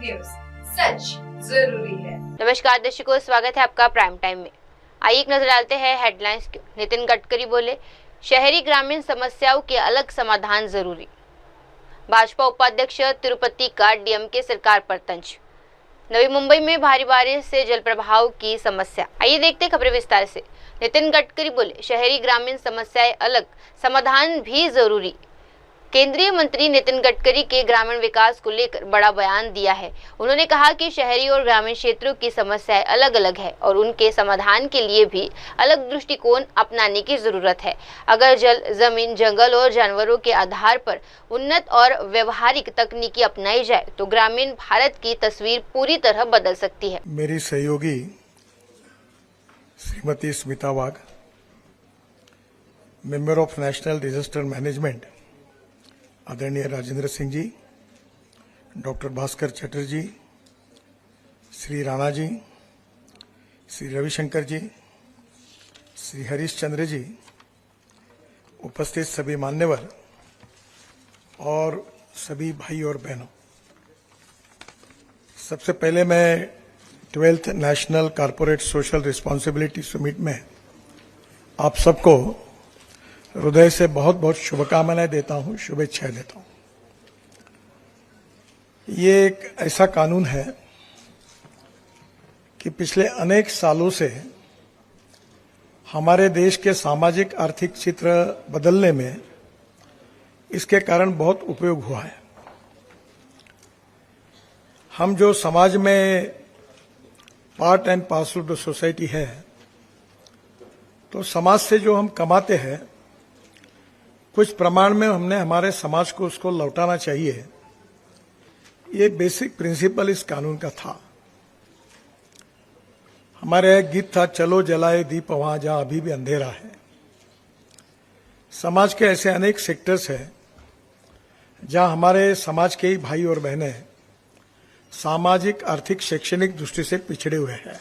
News, सच जरूरी है। नमस्कार दर्शकों, स्वागत है आपका प्राइम टाइम में। आइए एक नजर डालते हैं हेडलाइंस की। नितिन गडकरी बोले, शहरी ग्रामीण समस्याओं के अलग समाधान जरूरी। भाजपा उपाध्यक्ष तिरुपति का डीएमके सरकार पर तंज। नवी मुंबई में भारी बारिश से जल प्रवाह की समस्या। आइए देखते खबरें विस्तार से। नितिन गडकरी बोले, शहरी ग्रामीण समस्याएं अलग, समाधान भी जरूरी। केंद्रीय मंत्री नितिन गडकरी के ग्रामीण विकास को लेकर बड़ा बयान दिया है। उन्होंने कहा कि शहरी और ग्रामीण क्षेत्रों की समस्याएं अलग अलग है और उनके समाधान के लिए भी अलग दृष्टिकोण अपनाने की जरूरत है। अगर जल, जमीन, जंगल और जानवरों के आधार पर उन्नत और व्यवहारिक तकनीकी अपनाई जाए तो ग्रामीण भारत की तस्वीर पूरी तरह बदल सकती है। मेरी सहयोगी Shrimati Smita Wagh, member of national disaster management आदरणीय राजेंद्र सिंह जी, डॉक्टर भास्कर चटर्जी, श्री राणा जी, श्री रविशंकर जी, श्री हरीश चंद्र जी, उपस्थित सभी मान्यवर और सभी भाई और बहनों, सबसे पहले मैं 12th national corporate social responsibility summit में आप सबको हृदय से बहुत बहुत शुभकामनाएं देता हूं, शुभेच्छाएं देता हूं। ये एक ऐसा कानून है कि पिछले अनेक सालों से हमारे देश के सामाजिक आर्थिक चित्र बदलने में इसके कारण बहुत उपयोग हुआ है। हम जो समाज में part and parcel of the society है, तो समाज से जो हम कमाते हैं कुछ प्रमाण में हमने हमारे समाज को उसको लौटाना चाहिए। ये बेसिक प्रिंसिपल इस कानून का था। हमारे एक गीत था, चलो जलाए दीप वहां जहां अभी भी अंधेरा है। समाज के ऐसे अनेक सेक्टर्स हैं जहां हमारे समाज के ही भाई और बहनें सामाजिक, आर्थिक, शैक्षणिक दृष्टि से पिछड़े हुए हैं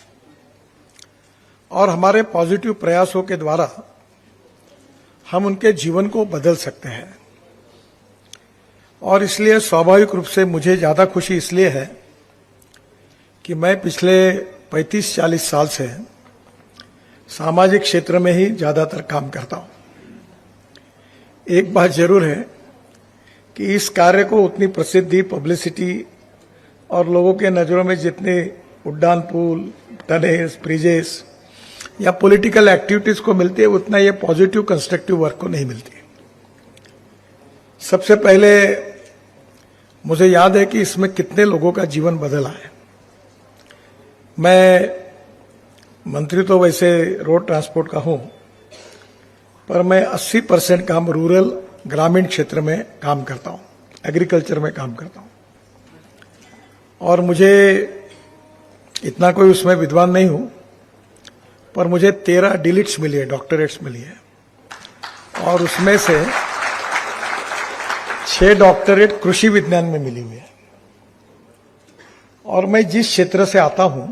और हमारे पॉजिटिव प्रयासों के द्वारा हम उनके जीवन को बदल सकते हैं। और इसलिए स्वाभाविक रूप से मुझे ज्यादा खुशी इसलिए है कि मैं पिछले 35-40 साल से सामाजिक क्षेत्र में ही ज्यादातर काम करता हूं। एक बात जरूर है कि इस कार्य को उतनी प्रसिद्धि, पब्लिसिटी और लोगों के नजरों में जितने उड्डान पुल, टनेल्स, ब्रिजेस या पॉलिटिकल एक्टिविटीज को मिलती है, उतना ये पॉजिटिव कंस्ट्रक्टिव वर्क को नहीं मिलती। सबसे पहले मुझे याद है कि इसमें कितने लोगों का जीवन बदला है। मैं मंत्री तो वैसे रोड ट्रांसपोर्ट का हूं, पर मैं 80% काम रूरल, ग्रामीण क्षेत्र में काम करता हूं, एग्रीकल्चर में काम करता हूं। और मुझे इतना कोई उसमें विद्वान नहीं हूं, पर मुझे 13 डिलीट्स मिली है, डॉक्टरेट्स मिली है, और उसमें से 6 डॉक्टरेट कृषि विज्ञान में मिली हुई है। और मैं जिस क्षेत्र से आता हूं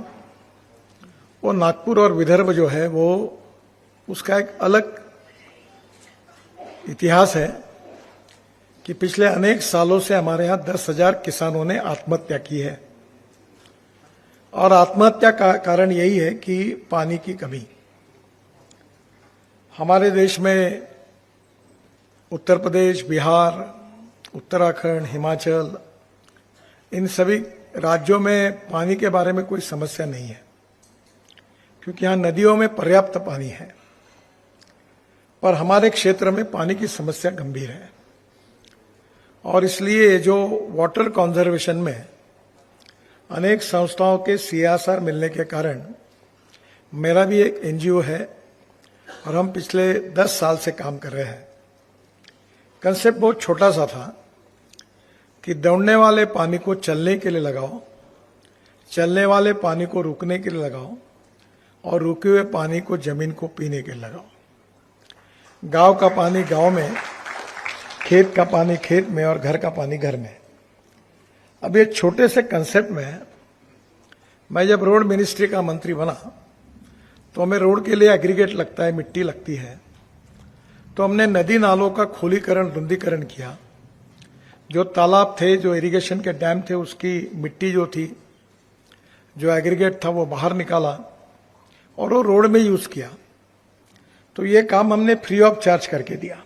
वो नागपुर और विदर्भ जो है वो उसका एक अलग इतिहास है कि पिछले अनेक सालों से हमारे यहां 10,000 किसानों ने आत्महत्या की है। और आत्महत्या का कारण यही है कि पानी की कमी। हमारे देश में उत्तर प्रदेश, बिहार, उत्तराखंड, हिमाचल, इन सभी राज्यों में पानी के बारे में कोई समस्या नहीं है, क्योंकि यहां नदियों में पर्याप्त पानी है। पर हमारे क्षेत्र में पानी की समस्या गंभीर है और इसलिए जो वाटर कंजर्वेशन में अनेक संस्थाओं के CSR मिलने के कारण मेरा भी एक NGO है और हम पिछले 10 साल से काम कर रहे हैं। कंसेप्ट बहुत छोटा सा था कि दौड़ने वाले पानी को चलने के लिए लगाओ, चलने वाले पानी को रुकने के लिए लगाओ और रुके हुए पानी को जमीन को पीने के लिए लगाओ। गांव का पानी गांव में, खेत का पानी खेत में और घर का पानी घर में। अब ये छोटे से कंसेप्ट में मैं जब रोड मिनिस्ट्री का मंत्री बना तो हमें रोड के लिए एग्रीगेट लगता है, मिट्टी लगती है, तो हमने नदी नालों का खोलीकरण, रुंदीकरण किया जो तालाब थे, जो इरिगेशन के डैम थे, उसकी मिट्टी जो थी, जो एग्रीगेट था, वो बाहर निकाला और वो रोड में यूज किया। तो ये काम हमने फ्री ऑफ चार्ज करके दिया।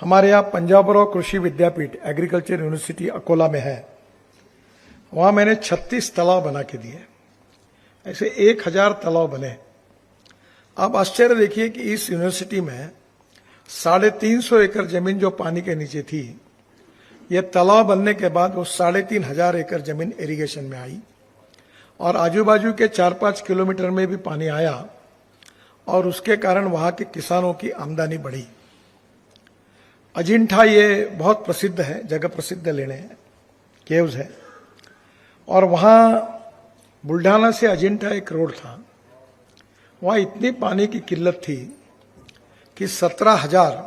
हमारे यहाँ पंजाबराव कृषि विद्यापीठ एग्रीकल्चर यूनिवर्सिटी अकोला में है, वहां मैंने 36 तालाब बना के दिए। ऐसे 1000 तालाब बने। आप आश्चर्य देखिए कि इस यूनिवर्सिटी में 350 एकड़ जमीन जो पानी के नीचे थी, यह तालाब बनने के बाद वो 3500 एकड़ जमीन इरिगेशन में आई और आजू बाजू के 4-5 किलोमीटर में भी पानी आया और उसके कारण वहां के किसानों की आमदनी बढ़ी। अजिंठा ये बहुत प्रसिद्ध है, जगह प्रसिद्ध लेने हैं, केव्स है, और वहां बुल्ढाना से अजिंठा एक रोड था। वहां इतनी पानी की किल्लत थी कि 17,000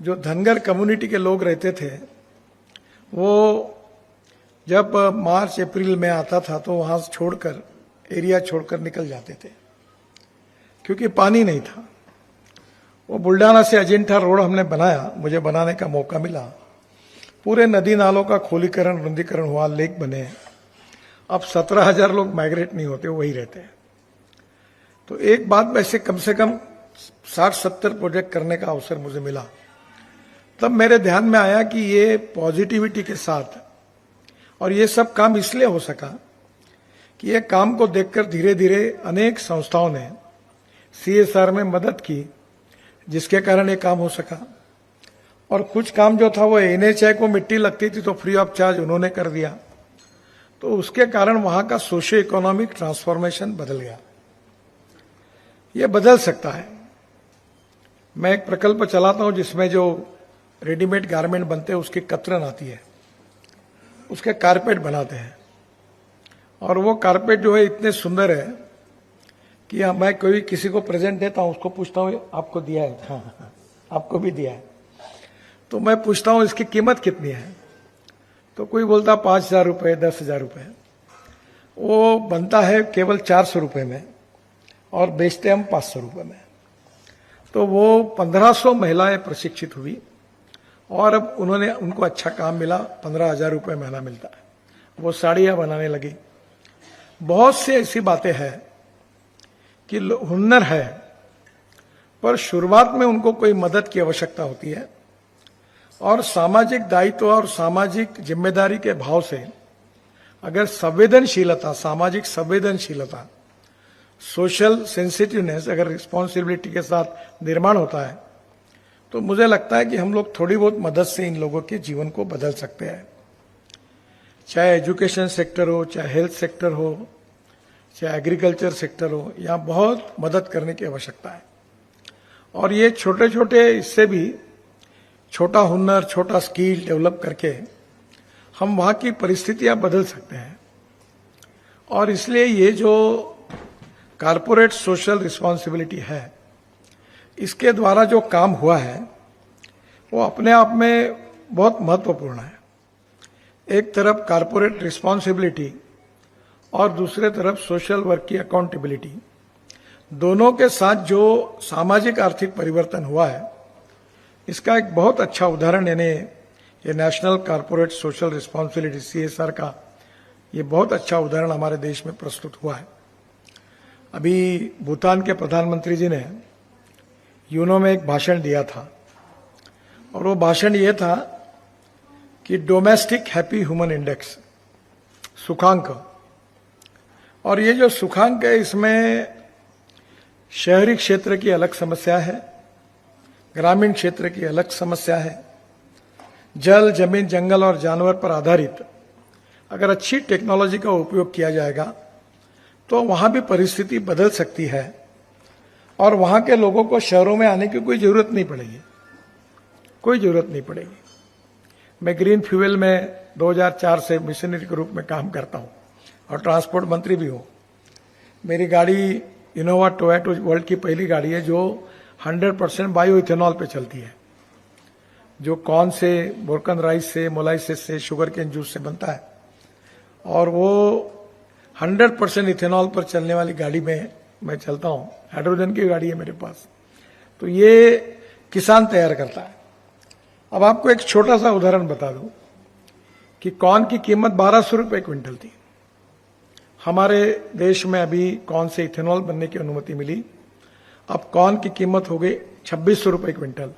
जो धनगर कम्युनिटी के लोग रहते थे, वो जब मार्च अप्रैल में आता था तो वहां छोड़कर, एरिया छोड़कर निकल जाते थे क्योंकि पानी नहीं था। वो बुल्ढाना से अजिंठा रोड हमने बनाया, मुझे बनाने का मौका मिला। पूरे नदी नालों का खोलीकरण, रुंदीकरण हुआ, लेक बने। अब 17,000 लोग माइग्रेट नहीं होते, वही रहते हैं। तो एक बात वैसे कम से कम 60-70 प्रोजेक्ट करने का अवसर मुझे मिला। तब मेरे ध्यान में आया कि ये पॉजिटिविटी के साथ, और ये सब काम इसलिए हो सका कि ये काम को देखकर धीरे धीरे अनेक संस्थाओं ने CSR में मदद की, जिसके कारण ये काम हो सका। और कुछ काम जो था वो NHI को मिट्टी लगती थी तो फ्री ऑफ चार्ज उन्होंने कर दिया। तो उसके कारण वहां का सोशियो इकोनॉमिक ट्रांसफॉर्मेशन बदल गया। ये बदल सकता है। मैं एक प्रकल्प चलाता हूं जिसमें जो रेडीमेड गारमेंट बनते हैं उसकी कतरन आती है, उसके कारपेट बनाते हैं, और वो कारपेट जो है इतने सुंदर है कि मैं कोई किसी को प्रेजेंट देता हूं, उसको पूछता हूं आपको दिया है? हाँ, आपको भी दिया है। तो मैं पूछता हूं इसकी कीमत कितनी है, तो कोई बोलता 5,000 रुपए, 10,000 रुपए। वो बनता है केवल 400 रुपए में और बेचते हम 500 रुपए में। तो वो 1500 महिलाएं प्रशिक्षित हुई और अब उनको अच्छा काम मिला, 15,000 रुपए महीना मिलता है। वो साड़ियां बनाने लगी। बहुत सी ऐसी बातें हैं कि हुनर है, पर शुरुआत में उनको कोई मदद की आवश्यकता होती है, और सामाजिक दायित्व और सामाजिक जिम्मेदारी के भाव से अगर संवेदनशीलता, सामाजिक संवेदनशीलता, सोशल सेंसिटिवनेस अगर रिस्पॉन्सिबिलिटी के साथ निर्माण होता है, तो मुझे लगता है कि हम लोग थोड़ी बहुत मदद से इन लोगों के जीवन को बदल सकते हैं। चाहे एजुकेशन सेक्टर हो, चाहे हेल्थ सेक्टर हो, चाहे एग्रीकल्चर सेक्टर हो, यहाँ बहुत मदद करने की आवश्यकता है। और ये छोटे छोटे, इससे भी छोटा हुनर, छोटा स्किल डेवलप करके हम वहां की परिस्थितियां बदल सकते हैं। और इसलिए ये जो कारपोरेट सोशल रिस्पॉन्सिबिलिटी है, इसके द्वारा जो काम हुआ है वो अपने आप में बहुत महत्वपूर्ण है। एक तरफ कारपोरेट रिस्पॉन्सिबिलिटी और दूसरे तरफ सोशल वर्क की अकाउंटेबिलिटी, दोनों के साथ जो सामाजिक आर्थिक परिवर्तन हुआ है, इसका एक बहुत अच्छा उदाहरण, यानी ये national corporate social responsibility CSR का ये बहुत अच्छा उदाहरण हमारे देश में प्रस्तुत हुआ है। अभी भूटान के प्रधानमंत्री जी ने यूनो में एक भाषण दिया था, और वो भाषण ये था कि डोमेस्टिक हैप्पी ह्यूमन इंडेक्स, सुखांक। और ये जो सुखांक है, इसमें शहरी क्षेत्र की अलग समस्या है, ग्रामीण क्षेत्र की अलग समस्या है। जल, जमीन, जंगल और जानवर पर आधारित अगर अच्छी टेक्नोलॉजी का उपयोग किया जाएगा तो वहां भी परिस्थिति बदल सकती है, और वहां के लोगों को शहरों में आने की कोई जरूरत नहीं पड़ेगी, कोई जरूरत नहीं पड़ेगी। मैं ग्रीन फ्यूल में 2004 से मिशनरी के रूप में काम करता हूं और ट्रांसपोर्ट मंत्री भी हूं। मेरी गाड़ी इनोवा टोयोटा वर्ल्ड की पहली गाड़ी है जो 100% बायो इथेनॉल पे चलती है, जो कॉर्न से, बोरकन राइस से, मोलाइसिस से, शुगर केन जूस से बनता है, और वो 100% इथेनॉल पर चलने वाली गाड़ी में मैं चलता हूं। हाइड्रोजन की गाड़ी है मेरे पास। तो ये किसान तैयार करता है, अब आपको एक छोटा सा उदाहरण बता दूं कि कॉर्न की कीमत 1200 रुपए क्विंटल थी। हमारे देश में अभी कॉर्न से इथेनॉल बनने की अनुमति मिली। अब कॉर्न की कीमत हो गई 2600 रुपए क्विंटल,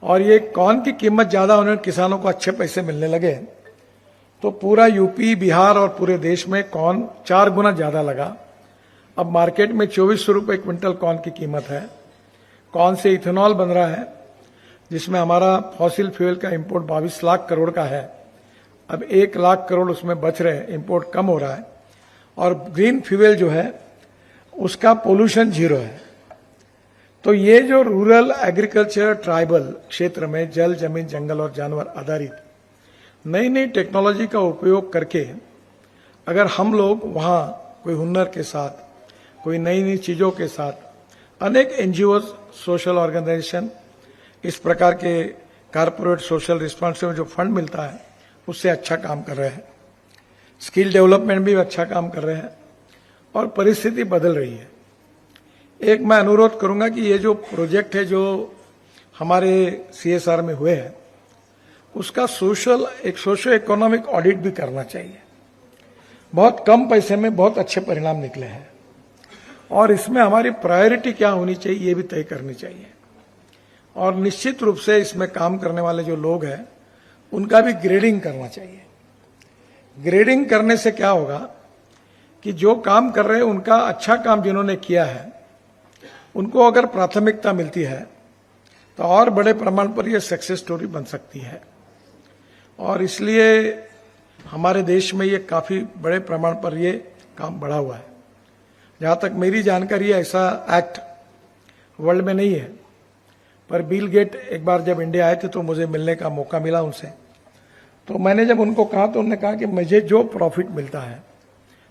और ये कॉर्न की कीमत ज्यादा होने पर किसानों को अच्छे पैसे मिलने लगे, तो पूरा यूपी, बिहार और पूरे देश में कॉर्न 4 गुना ज्यादा लगा। अब मार्केट में 2400 रुपए क्विंटल कॉर्न की कीमत है। कॉर्न से इथेनॉल बन रहा है, जिसमें हमारा फॉसिल फ्यूल का इंपोर्ट 22 लाख करोड़ का है। अब 1 लाख करोड़ उसमें बच रहे हैं, इंपोर्ट कम हो रहा है। और ग्रीन फ्यूल जो है उसका पोल्यूशन 0 है। तो ये जो रूरल एग्रीकल्चर ट्राइबल क्षेत्र में जल, जमीन, जंगल और जानवर आधारित नई नई टेक्नोलॉजी का उपयोग करके अगर हम लोग वहां कोई हुनर के साथ, कोई नई नई चीजों के साथ, अनेक एनजीओ, सोशल ऑर्गेनाइजेशन, इस प्रकार के कारपोरेट सोशल रिस्पॉन्सिबिलिटी जो फंड मिलता है उससे अच्छा काम कर रहे हैं। स्किल डेवलपमेंट भी अच्छा काम कर रहे हैं और परिस्थिति बदल रही है। एक मैं अनुरोध करूंगा कि ये जो प्रोजेक्ट है जो हमारे सीएसआर में हुए हैं, उसका सोशो इकोनॉमिक ऑडिट भी करना चाहिए। बहुत कम पैसे में बहुत अच्छे परिणाम निकले हैं, और इसमें हमारी प्रायोरिटी क्या होनी चाहिए ये भी तय करनी चाहिए। और निश्चित रूप से इसमें काम करने वाले जो लोग हैं उनका भी ग्रेडिंग करना चाहिए। ग्रेडिंग करने से क्या होगा कि जो काम कर रहे हैं उनका अच्छा काम जिन्होंने किया है उनको अगर प्राथमिकता मिलती है तो और बड़े प्रमाण पर यह सक्सेस स्टोरी बन सकती है। और इसलिए हमारे देश में ये काफी बड़े प्रमाण पर ये काम बढ़ा हुआ है। जहां तक मेरी जानकारी है ऐसा एक्ट वर्ल्ड में नहीं है, पर बिल गेट एक बार जब इंडिया आए थे तो मुझे मिलने का मौका मिला उनसे। तो मैंने जब उनको कहा तो उन्होंने कहा कि मुझे जो प्रॉफिट मिलता है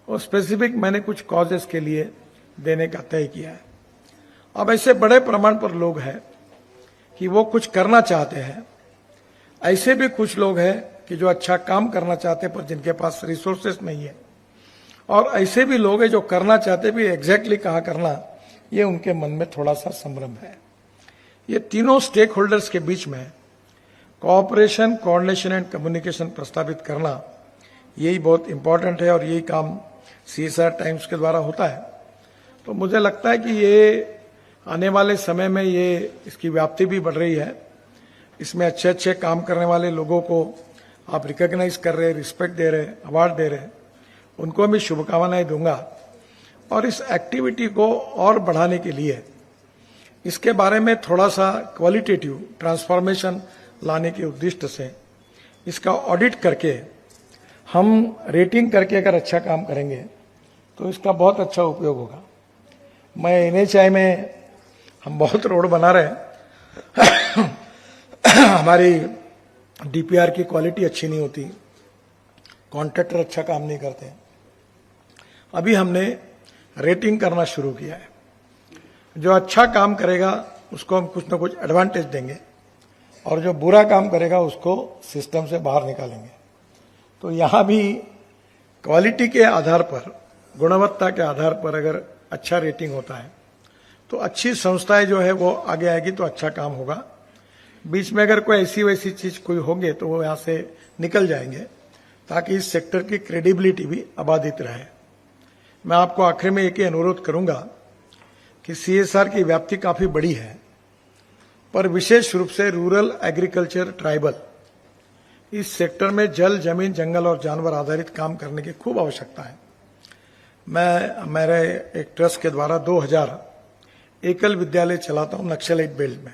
वो स्पेसिफिक मैंने कुछ कॉजेस के लिए देने का तय किया है। अब ऐसे बड़े प्रमाण पर लोग हैं कि वो कुछ करना चाहते हैं, ऐसे भी कुछ लोग हैं कि जो अच्छा काम करना चाहते हैं पर जिनके पास रिसोर्सेस नहीं है, और ऐसे भी लोग हैं जो करना चाहते भी एग्जैक्टली कहाँ करना ये उनके मन में थोड़ा सा संभ्रम है। ये तीनों स्टेक होल्डर्स के बीच में कोऑपरेशन, कोऑर्डिनेशन एंड कम्युनिकेशन प्रस्तावित करना यही बहुत इंपॉर्टेंट है, और यही काम सीएसआर टाइम्स के द्वारा होता है। तो मुझे लगता है कि ये आने वाले समय में ये इसकी व्याप्ति भी बढ़ रही है। इसमें अच्छे अच्छे काम करने वाले लोगों को आप रिकॉग्नाइज कर रहे, रिस्पेक्ट दे रहे, अवार्ड दे रहे, उनको भी शुभकामनाएं दूंगा। और इस एक्टिविटी को और बढ़ाने के लिए इसके बारे में थोड़ा सा क्वालिटेटिव ट्रांसफॉर्मेशन लाने के उद्देश्य से इसका ऑडिट करके हम रेटिंग करके अगर अच्छा काम करेंगे तो इसका बहुत अच्छा उपयोग होगा। मैं एनएचआई में हम बहुत रोड बना रहे हैं हमारी डीपीआर की क्वालिटी अच्छी नहीं होती, कॉन्ट्रैक्टर अच्छा काम नहीं करते। अभी हमने रेटिंग करना शुरू किया है। जो अच्छा काम करेगा उसको हम कुछ ना कुछ एडवांटेज देंगे, और जो बुरा काम करेगा उसको सिस्टम से बाहर निकालेंगे। तो यहां भी क्वालिटी के आधार पर, गुणवत्ता के आधार पर अगर अच्छा रेटिंग होता है तो अच्छी संस्थाएं जो है वो आगे आएगी तो अच्छा काम होगा। बीच में अगर कोई ऐसी वैसी चीज कोई होंगे तो वो यहां से निकल जाएंगे, ताकि इस सेक्टर की क्रेडिबिलिटी भी अबाधित रहे। मैं आपको आखिर में एक ही अनुरोध करूंगा कि सीएसआर की व्याप्ति काफी बड़ी है, पर विशेष रूप से रूरल एग्रीकल्चर ट्राइबल इस सेक्टर में जल, जमीन, जंगल और जानवर आधारित काम करने की खूब आवश्यकता है। मैं मेरे एक ट्रस्ट के द्वारा 2000 एकल विद्यालय चलाता हूं नक्सलाइट बेल्ट में।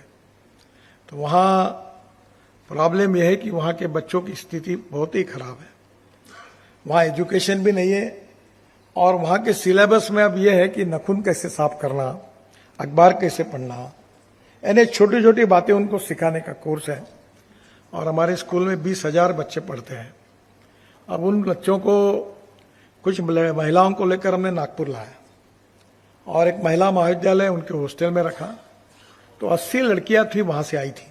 तो वहां प्रॉब्लम यह है कि वहां के बच्चों की स्थिति बहुत ही खराब है। वहां एजुकेशन भी नहीं है, और वहां के सिलेबस में अब यह है कि नखून कैसे साफ करना, अखबार कैसे पढ़ना, यानी छोटी छोटी बातें उनको सिखाने का कोर्स है। और हमारे स्कूल में 20,000 बच्चे पढ़ते हैं। अब उन बच्चों को, कुछ महिलाओं को लेकर हमने नागपुर लाया और एक महिला महाविद्यालय उनके हॉस्टल में रखा। तो 80 लड़कियां थी वहां से आई थी।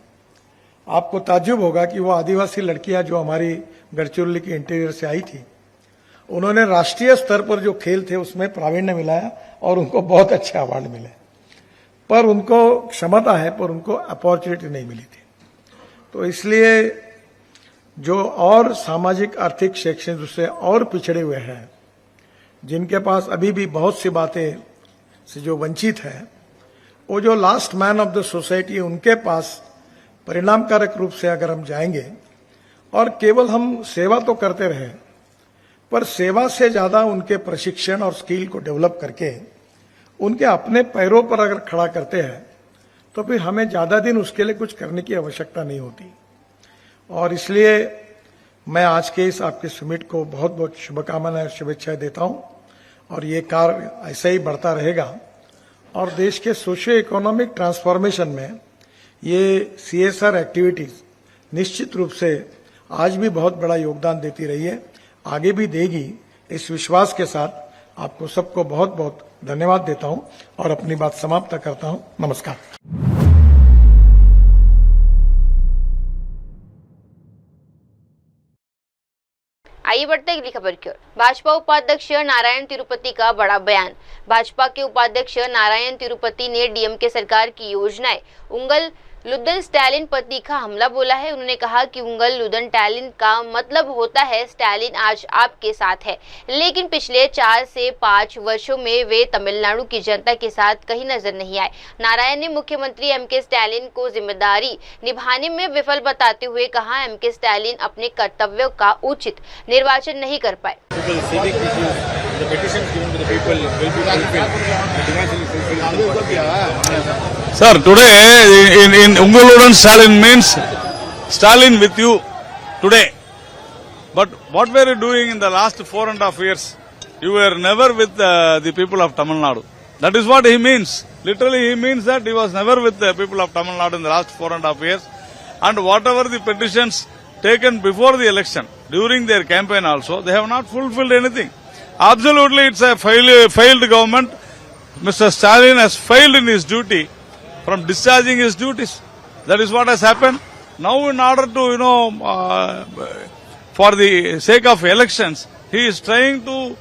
आपको ताज्जुब होगा कि वो आदिवासी लड़कियां जो हमारी गढ़चिरौली के इंटीरियर से आई थी, उन्होंने राष्ट्रीय स्तर पर जो खेल थे उसमें प्रावीण्य मिलाया और उनको बहुत अच्छे अवार्ड मिले। पर उनको क्षमता है, पर उनको अपॉर्चुनिटी नहीं मिली थी। तो इसलिए जो और सामाजिक आर्थिक शैक्षणिक रूप से और पिछड़े हुए हैं, जिनके पास अभी भी बहुत सी बातें से जो वंचित है, वो जो last man of the society है, उनके पास परिणामकारक रूप से अगर हम जाएंगे और केवल हम सेवा तो करते रहे, पर सेवा से ज्यादा उनके प्रशिक्षण और स्किल को डेवलप करके उनके अपने पैरों पर अगर खड़ा करते हैं, तो फिर हमें ज्यादा दिन उसके लिए कुछ करने की आवश्यकता नहीं होती। और इसलिए मैं आज के इस आपके समिट को बहुत बहुत शुभकामनाएं और शुभेच्छाएं देता हूं, और ये कार्य ऐसा ही बढ़ता रहेगा और देश के सोशियो इकोनॉमिक ट्रांसफॉर्मेशन में ये CSR एक्टिविटीज निश्चित रूप से आज भी बहुत बड़ा योगदान देती रही है, आगे भी देगी। इस विश्वास के साथ आपको सबको बहुत बहुत धन्यवाद देता हूं और अपनी बात समाप्त करता हूं। नमस्कार। आइए बढ़ते अगली खबर की ओर। भाजपा उपाध्यक्ष नारायण तिरुपति का बड़ा बयान। भाजपा के उपाध्यक्ष नारायण तिरुपति ने डीएमके सरकार की योजनाएं उंगल लुदन स्टालिन पर तीखा हमला बोला है। उन्होंने कहा कि उंगल लुदन टैलिन का मतलब होता है स्टालिन आज आपके साथ है, लेकिन पिछले 4 से 5 वर्षों में वे तमिलनाडु की जनता के साथ कहीं नजर नहीं आए। नारायण ने मुख्यमंत्री MK स्टालिन को जिम्मेदारी निभाने में विफल बताते हुए कहा, MK स्टालिन अपने कर्तव्यों का उचित निर्वाचन नहीं कर पाए। Sir, today in Ungaludan Stalin means Stalin with you today. But what were you doing in the last 4.5 years? You were never with the people of Tamil Nadu. That is what he means. Literally he means that he was never with the people of Tamil Nadu in the last 4.5 years. And whatever the petitions taken before the election, during their campaign also, they have not fulfilled anything. Absolutely it's a failed government. Mr. Stalin has failed in his duty from discharging his duties. That is what has happened. Now in order to, for the sake of elections, he is trying to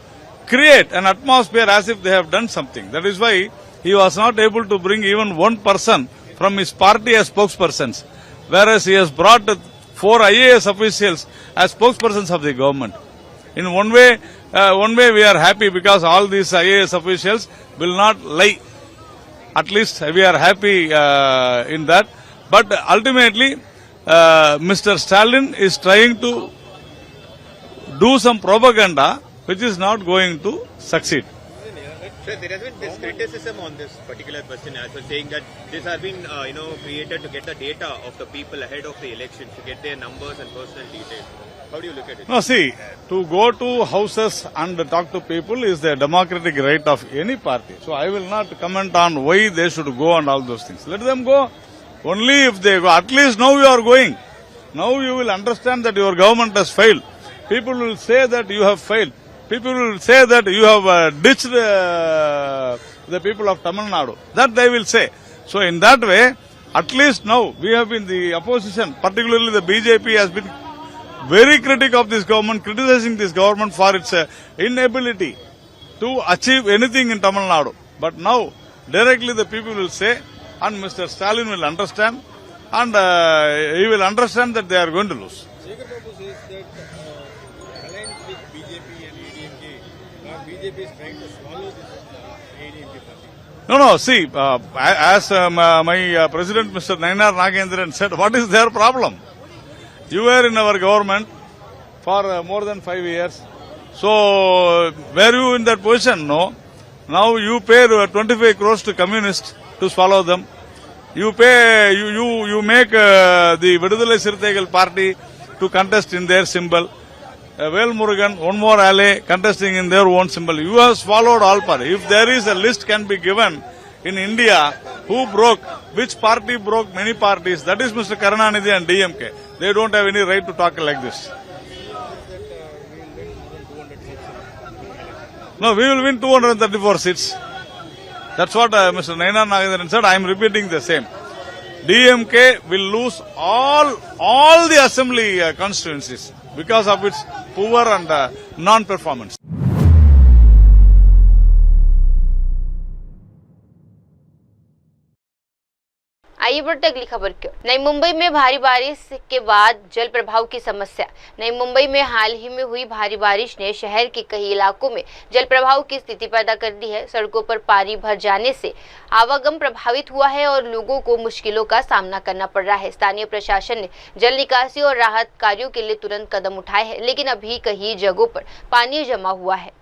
create an atmosphere as if they have done something. That is why he was not able to bring even one person from his party as spokespersons, whereas he has brought 4 IAS officials as spokespersons of the government. In one way we are happy because all these IAS officials will not lie. At least we are happy in that. But ultimately, Mr. Stalin is trying to do some propaganda which is not going to succeed. Sir, there has been this criticism on this particular question as well, saying that this has been, created to get the data of the people ahead of the election, to get their numbers and personal details. How do you look at it? No, see, to go to houses and talk to people is the democratic right of any party. So I will not comment on why they should go and all those things. Let them go. Only if they go. At least now you are going. Now you will understand that your government has failed. People will say that you have failed. People will say that you have ditched the people of Tamil Nadu. That they will say. So in that way, at least now we have been the opposition, particularly the BJP has been very critical of this government, criticizing this government for its inability to achieve anything in Tamil Nadu. But now, directly the people will say, and Mr. Stalin will understand, and he will understand that they are going to lose. Shekhar Babu says that alliance with BJP and ADMK, BJP is trying to swallow this ADMK party. No, see, as my President Mr. Nainar Nagendran said, what is their problem? You were in our government for more than 5 years. So, were you in that position? No. Now you pay 25 crores to communists to swallow them. You pay, you make the Vidudalai Sirthaigal party to contest in their symbol. Vel Murugan, one more ally contesting in their own symbol. You have swallowed all party. If there is a list can be given in India, who broke, which party broke many parties, that is Mr. Karunanidhi and DMK. They don't have any right to talk like this. No, we will win 234 seats. That's what Mr. Nainar Nagendran said. I am repeating the same. DMK will lose all the assembly constituencies because of its poor and non-performance. आइए बढ़ते अगली खबर की ओर। नई मुंबई में भारी बारिश के बाद जल प्रवाह की समस्या। नई मुंबई में हाल ही में हुई भारी बारिश ने शहर के कई इलाकों में जल प्रवाह की स्थिति पैदा कर दी है। सड़कों पर पानी भर जाने से आवागमन प्रभावित हुआ है और लोगों को मुश्किलों का सामना करना पड़ रहा है। स्थानीय प्रशासन ने जल निकासी और राहत कार्यों के लिए तुरंत कदम उठाए हैं, लेकिन अभी कई जगहों पर पानी जमा हुआ है।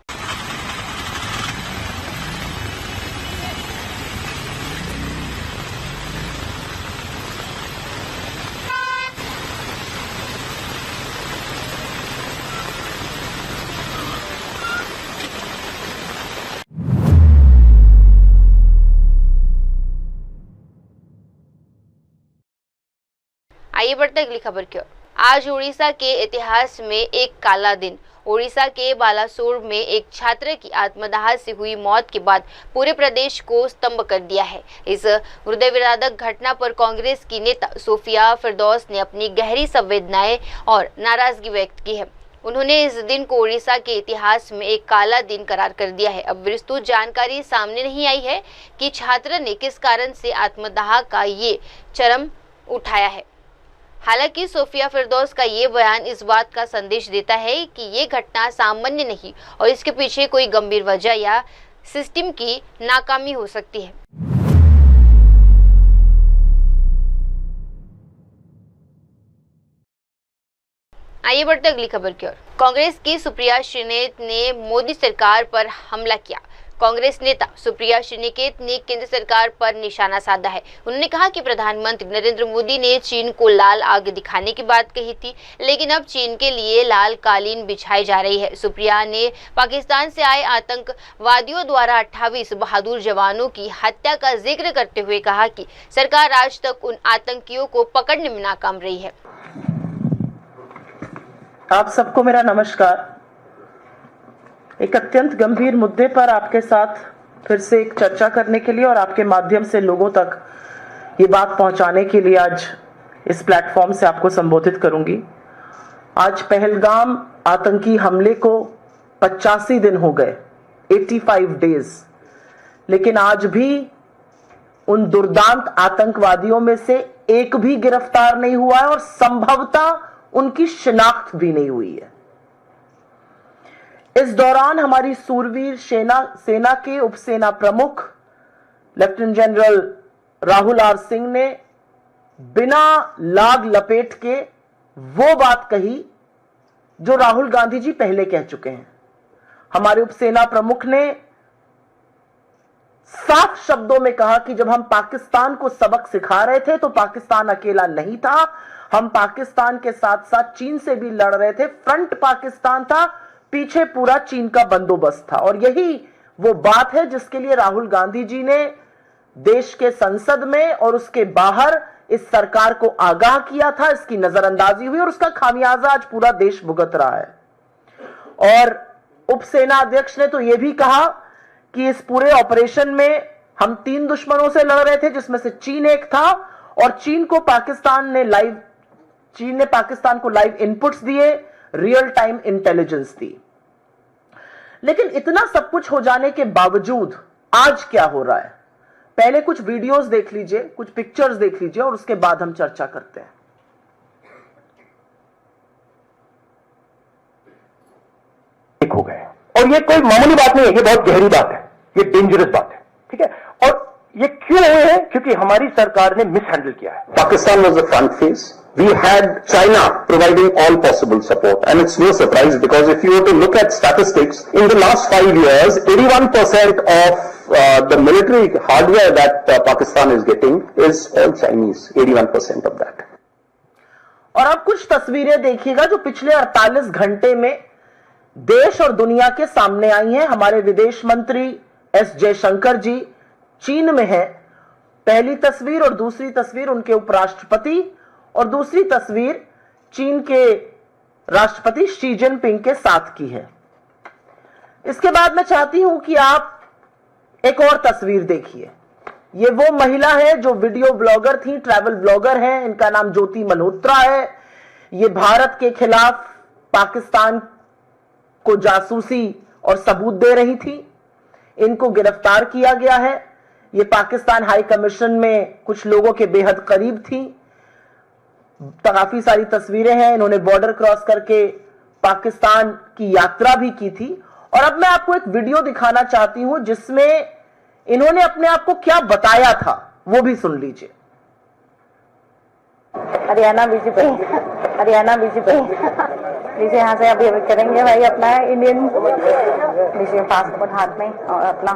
आइए बढ़ते अगली खबर की ओर। आज उड़ीसा के इतिहास में एक काला दिन। उड़ीसा के बालासोर में एक छात्र की आत्मदाह से हुई मौत के बाद पूरे प्रदेश को स्तब्ध कर दिया है। इस हृदय विदारक घटना पर कांग्रेस की नेता सोफिया फिरदौस ने अपनी गहरी संवेदनाएं और नाराजगी व्यक्त की है। उन्होंने इस दिन को उड़ीसा के इतिहास में एक काला दिन करार कर दिया है। अब विस्तृत जानकारी सामने नहीं आई है कि छात्र ने किस कारण से आत्मदाह का ये चरम उठाया है। हालांकि सोफिया फिरदौस का ये बयान इस बात का संदेश देता है कि ये घटना सामान्य नहीं और इसके पीछे कोई गंभीर वजह या सिस्टम की नाकामी हो सकती है। आइए बढ़ते अगली खबर की ओर। कांग्रेस की सुप्रिया श्रीनेत ने मोदी सरकार पर हमला किया। कांग्रेस नेता सुप्रिया श्रीनेत ने केंद्र सरकार पर निशाना साधा है। उन्होंने कहा कि प्रधानमंत्री नरेंद्र मोदी ने चीन को लाल आग दिखाने की बात कही थी, लेकिन अब चीन के लिए लाल कालीन बिछाई जा रही है। सुप्रिया ने पाकिस्तान से आए आतंकवादियों द्वारा 28 बहादुर जवानों की हत्या का जिक्र करते हुए कहा कि सरकार आज तक उन आतंकियों को पकड़ने में नाकाम रही है। आप सबको मेरा नमस्कार। एक अत्यंत गंभीर मुद्दे पर आपके साथ फिर से एक चर्चा करने के लिए और आपके माध्यम से लोगों तक ये बात पहुंचाने के लिए आज इस प्लेटफॉर्म से आपको संबोधित करूंगी। आज पहलगाम आतंकी हमले को 85 दिन हो गए, 85 डेज, लेकिन आज भी उन दुर्दांत आतंकवादियों में से एक भी गिरफ्तार नहीं हुआ है और संभवतः उनकी शिनाख्त भी नहीं हुई है। इस दौरान हमारी सूरवीर सेना के उपसेना प्रमुख lieutenant general Rahul R Singh ने बिना लाग लपेट के वो बात कही जो राहुल गांधी जी पहले कह चुके हैं। हमारे उपसेना प्रमुख ने साफ शब्दों में कहा कि जब हम पाकिस्तान को सबक सिखा रहे थे तो पाकिस्तान अकेला नहीं था, हम पाकिस्तान के साथ साथ चीन से भी लड़ रहे थे। फ्रंट पाकिस्तान था, पीछे पूरा चीन का बंदोबस्त था। और यही वो बात है जिसके लिए राहुल गांधी जी ने देश के संसद में और उसके बाहर इस सरकार को आगाह किया था। इसकी नजरअंदाजी हुई और उसका खामियाजा आज पूरा देश भुगत रहा है। और उपसेना अध्यक्ष ने तो यह भी कहा कि इस पूरे ऑपरेशन में हम 3 दुश्मनों से लड़ रहे थे, जिसमें से चीन एक था और चीन ने पाकिस्तान को लाइव इनपुट्स दिए, रियल टाइम इंटेलिजेंस दी। लेकिन इतना सब कुछ हो जाने के बावजूद आज क्या हो रहा है, पहले कुछ वीडियोस देख लीजिए, कुछ पिक्चर्स देख लीजिए और उसके बाद हम चर्चा करते हैं। हो गए और ये कोई मामूली बात नहीं है, ये बहुत गहरी बात है, ये डेंजरस बात है, ठीक है। और ये क्यों हुए हैं? क्योंकि हमारी सरकार ने मिसहैंडल किया है। Pakistan was the front face. We had China providing all possible support, and it's no surprise because if you were to look at statistics, in the last 5 years, 81% of the military hardware that Pakistan is getting is all Chinese. 81% of that. और अब कुछ तस्वीरें देखिएगा जो पिछले 48 घंटे में देश और दुनिया के सामने आई हैं। हमारे विदेश मंत्री एस जयशंकर जी चीन में हैं। पहली तस्वीर और दूसरी तस्वीर उनके उपराष्ट्रपति और दूसरी तस्वीर चीन के राष्ट्रपति शी जिनपिंग के साथ की है। इसके बाद मैं चाहती हूं कि आप एक और तस्वीर देखिए। ये वो महिला है जो वीडियो ब्लॉगर थी, ट्रैवल ब्लॉगर हैं, इनका नाम ज्योति मल्होत्रा है। ये भारत के खिलाफ पाकिस्तान को जासूसी और सबूत दे रही थी। इनको गिरफ्तार किया गया है। ये पाकिस्तान हाई कमीशन में कुछ लोगों के बेहद करीब थी। काफी सारी तस्वीरें हैं, इन्होंने बॉर्डर क्रॉस करके पाकिस्तान की यात्रा भी की थी। और अब मैं आपको एक वीडियो दिखाना चाहती हूं जिसमें इन्होंने अपने आप को क्या बताया था, वो भी सुन लीजिए। हरियाणा बीजेपी, हरियाणा बीजेपी लीजिए, यहाँ से अभी करेंगे भाई अपना इंडियन, लीजिए पासपोर्ट हाथ में और अपना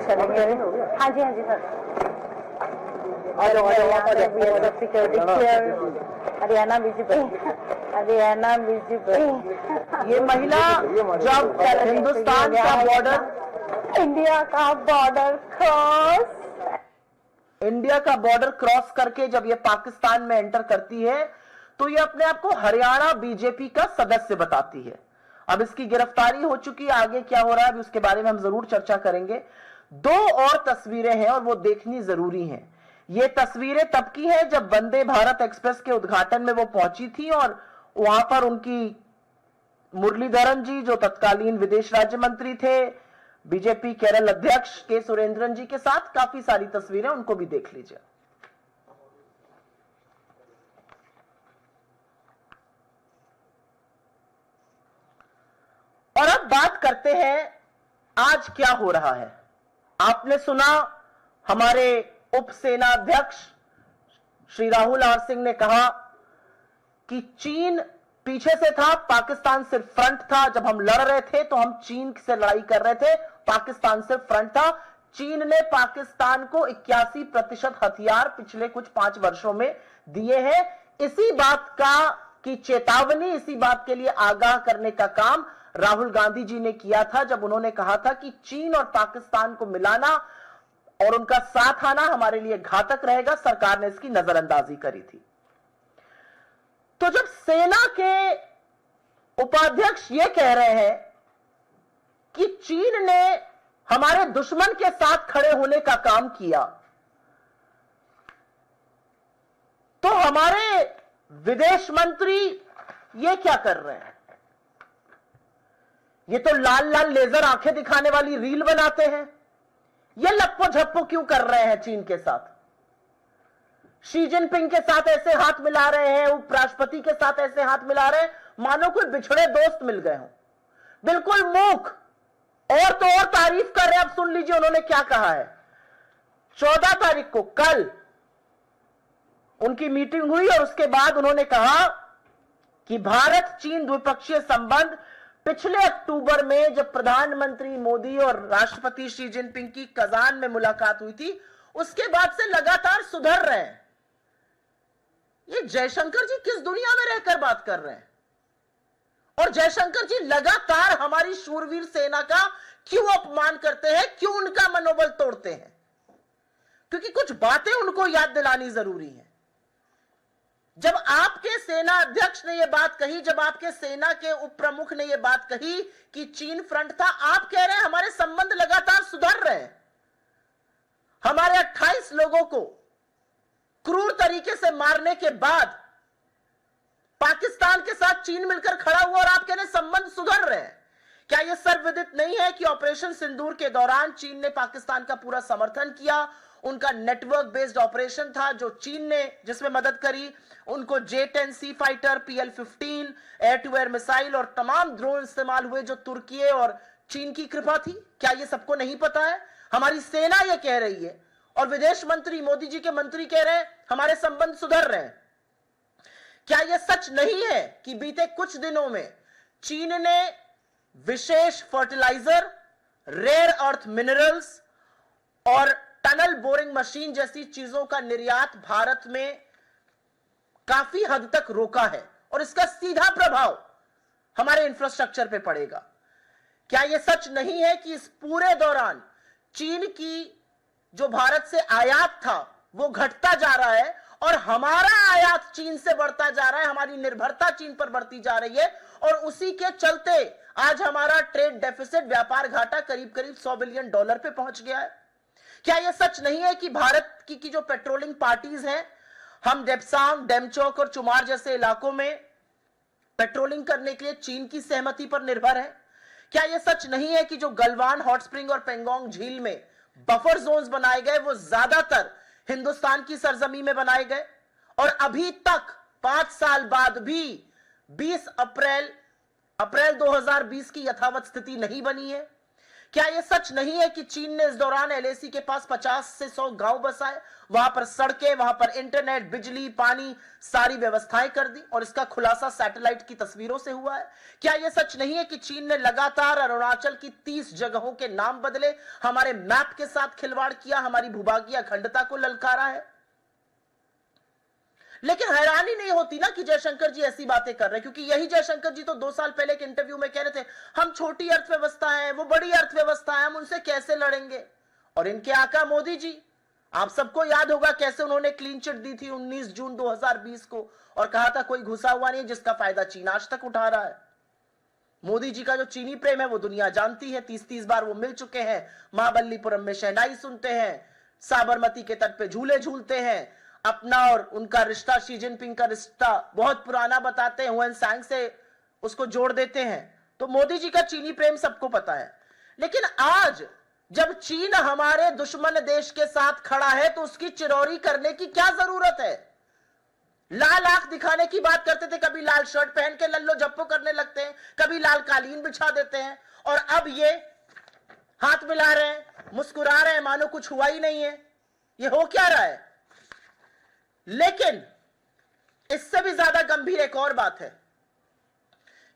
चलेंगे। हाँ जी sir. Security clear, Haryana BJP, Haryana BJP. ये महिला जब हिंदुस्तान का बॉर्डर, इंडिया का बॉर्डर क्रॉस, इंडिया का बॉर्डर क्रॉस करके जब ये पाकिस्तान में एंटर करती है तो ये अपने आप को हरियाणा बीजेपी का सदस्य बताती है। अब इसकी गिरफ्तारी हो चुकी है, आगे क्या हो रहा है अभी उसके बारे में हम जरूर चर्चा करेंगे। 2 और तस्वीरें हैं और वो देखनी जरूरी हैं। ये तस्वीरें तब की हैं जब वंदे भारत एक्सप्रेस के उद्घाटन में वो पहुंची थी और वहां पर उनकी मुरलीधरन जी जो तत्कालीन विदेश राज्य मंत्री थे, बीजेपी केरल अध्यक्ष के सुरेंद्रन जी के साथ काफी सारी तस्वीरें, उनको भी देख लीजिए। और अब बात करते हैं आज क्या हो रहा है। आपने सुना हमारे उप सेना अध्यक्ष श्री राहुल आर सिंह ने कहा कि चीन पीछे से था, पाकिस्तान सिर्फ फ्रंट था। जब हम लड़ रहे थे तो हम चीन से लड़ाई कर रहे थे, पाकिस्तान सिर्फ फ्रंट था। चीन ने पाकिस्तान को 81% हथियार पिछले कुछ 5 वर्षों में दिए हैं। इसी बात का की चेतावनी, इसी बात के लिए आगाह करने का काम राहुल गांधी जी ने किया था जब उन्होंने कहा था कि चीन और पाकिस्तान को मिलाना और उनका साथ आना हमारे लिए घातक रहेगा। सरकार ने इसकी नजरअंदाजी करी थी। तो जब सेना के उपाध्यक्ष ये कह रहे हैं कि चीन ने हमारे दुश्मन के साथ खड़े होने का काम किया, तो हमारे विदेश मंत्री ये क्या कर रहे हैं? ये तो लाल लाल लेजर आंखें दिखाने वाली रील बनाते हैं। ये लप्पो झप्पो क्यों कर रहे हैं चीन के साथ? शी जिनपिंग के साथ ऐसे हाथ मिला रहे हैं, उपराष्ट्रपति के साथ ऐसे हाथ मिला रहे हैं मानो कोई बिछड़े दोस्त मिल गए हों। बिल्कुल मूक। और तो और तारीफ कर रहे हैं। अब सुन लीजिए उन्होंने क्या कहा है। 14 तारीख को कल उनकी मीटिंग हुई और उसके बाद उन्होंने कहा कि भारत चीन द्विपक्षीय संबंध पिछले अक्टूबर में जब प्रधानमंत्री मोदी और राष्ट्रपति शी जिनपिंग की कजान में मुलाकात हुई थी, उसके बाद से लगातार सुधर रहे हैं। ये जयशंकर जी किस दुनिया में रहकर बात कर रहे हैं? और जयशंकर जी लगातार हमारी शूरवीर सेना का क्यों अपमान करते हैं, क्यों उनका मनोबल तोड़ते हैं? क्योंकि कुछ बातें उनको याद दिलानी जरूरी है। जब आपके सेना अध्यक्ष ने यह बात कही, जब आपके सेना के उप प्रमुख ने यह बात कही कि चीन फ्रंट था, आप कह रहे हैं हमारे संबंध लगातार सुधर रहे हैं। हमारे 28 लोगों को क्रूर तरीके से मारने के बाद पाकिस्तान के साथ चीन मिलकर खड़ा हुआ और आप कह रहे हैं संबंध सुधर रहे हैं। क्या यह सर्वविदित नहीं है कि ऑपरेशन सिंदूर के दौरान चीन ने पाकिस्तान का पूरा समर्थन किया? उनका नेटवर्क बेस्ड ऑपरेशन था जो चीन ने जिसमें मदद करी। उनको J-10 C fighter, PL-15 air to air missile और तमाम ड्रोन इस्तेमाल हुए जो तुर्की और चीन की कृपा थी। क्या यह सबको नहीं पता है? हमारी सेना यह कह रही है और विदेश मंत्री, मोदी जी के मंत्री कह रहे हैं हमारे संबंध सुधर रहे हैं। क्या यह सच नहीं है कि बीते कुछ दिनों में चीन ने विशेष फर्टिलाइजर, रेयर अर्थ मिनरल्स और टनल बोरिंग मशीन जैसी चीजों का निर्यात भारत में काफी हद तक रोका है और इसका सीधा प्रभाव हमारे इंफ्रास्ट्रक्चर पे पड़ेगा? क्या यह सच नहीं है कि इस पूरे दौरान चीन की जो भारत से आयात था वो घटता जा रहा है और हमारा आयात चीन से बढ़ता जा रहा है, हमारी निर्भरता चीन पर बढ़ती जा रही है और उसी के चलते आज हमारा ट्रेड डेफिसिट, व्यापार घाटा करीब करीब $100 बिलियन पे पहुंच गया है? क्या यह सच नहीं है कि भारत की जो पेट्रोलिंग पार्टीज हैं, हम डेप्सांग, डेमचौक और चुमार जैसे इलाकों में पेट्रोलिंग करने के लिए चीन की सहमति पर निर्भर है? क्या यह सच नहीं है कि जो गलवान हॉट स्प्रिंग और पेंगोंग झील में बफर जोन्स बनाए गए वो ज्यादातर हिंदुस्तान की सरजमी में बनाए गए और अभी तक 5 साल बाद भी 20 अप्रैल 2020 की यथावत स्थिति नहीं बनी है। क्या यह सच नहीं है कि चीन ने इस दौरान एलएसी के पास 50 से 100 गांव बसाए, वहां पर सड़कें, वहां पर इंटरनेट, बिजली, पानी, सारी व्यवस्थाएं कर दी और इसका खुलासा सैटेलाइट की तस्वीरों से हुआ है? क्या यह सच नहीं है कि चीन ने लगातार अरुणाचल की 30 जगहों के नाम बदले, हमारे मैप के साथ खिलवाड़ किया, हमारी भूभागीय अखंडता को ललकारा है? लेकिन हैरानी नहीं होती ना कि जयशंकर जी ऐसी बातें कर रहे हैं, क्योंकि यही जयशंकर जी तो 2 साल पहले के इंटरव्यू में कह रहे थे हम छोटी अर्थव्यवस्था है, वो बड़ी अर्थव्यवस्था है, हम उनसे कैसे लड़ेंगे। और इनके आका मोदी जी, आप सबको याद होगा कैसे उन्होंने क्लीन चिट दी थी 19 जून 2020 को और कहा था कोई घुसा हुआ नहीं जिसका फायदा चीन आज तक उठा रहा है। मोदी जी का जो चीनी प्रेम है वो दुनिया जानती है। 30 बार वो मिल चुके हैं, महाबलीपुरम में शहनाई सुनते हैं, साबरमती के तट पे झूले झूलते हैं, अपना और उनका रिश्ता, शी जिनपिंग का रिश्ता बहुत पुराना बताते हैं, हुएन सांग से उसको जोड़ देते हैं। तो मोदी जी का चीनी प्रेम सबको पता है। लेकिन आज जब चीन हमारे दुश्मन देश के साथ खड़ा है तो उसकी चिरौरी करने की क्या जरूरत है? लाल आंख दिखाने की बात करते थे, कभी लाल शर्ट पहन के लल्लो झप्पो करने लगते हैं, कभी लाल कालीन बिछा देते हैं और अब ये हाथ मिला रहे हैं, मुस्कुरा रहे हैं मानो कुछ हुआ ही नहीं है। ये हो क्या रहा है? लेकिन इससे भी ज्यादा गंभीर एक और बात है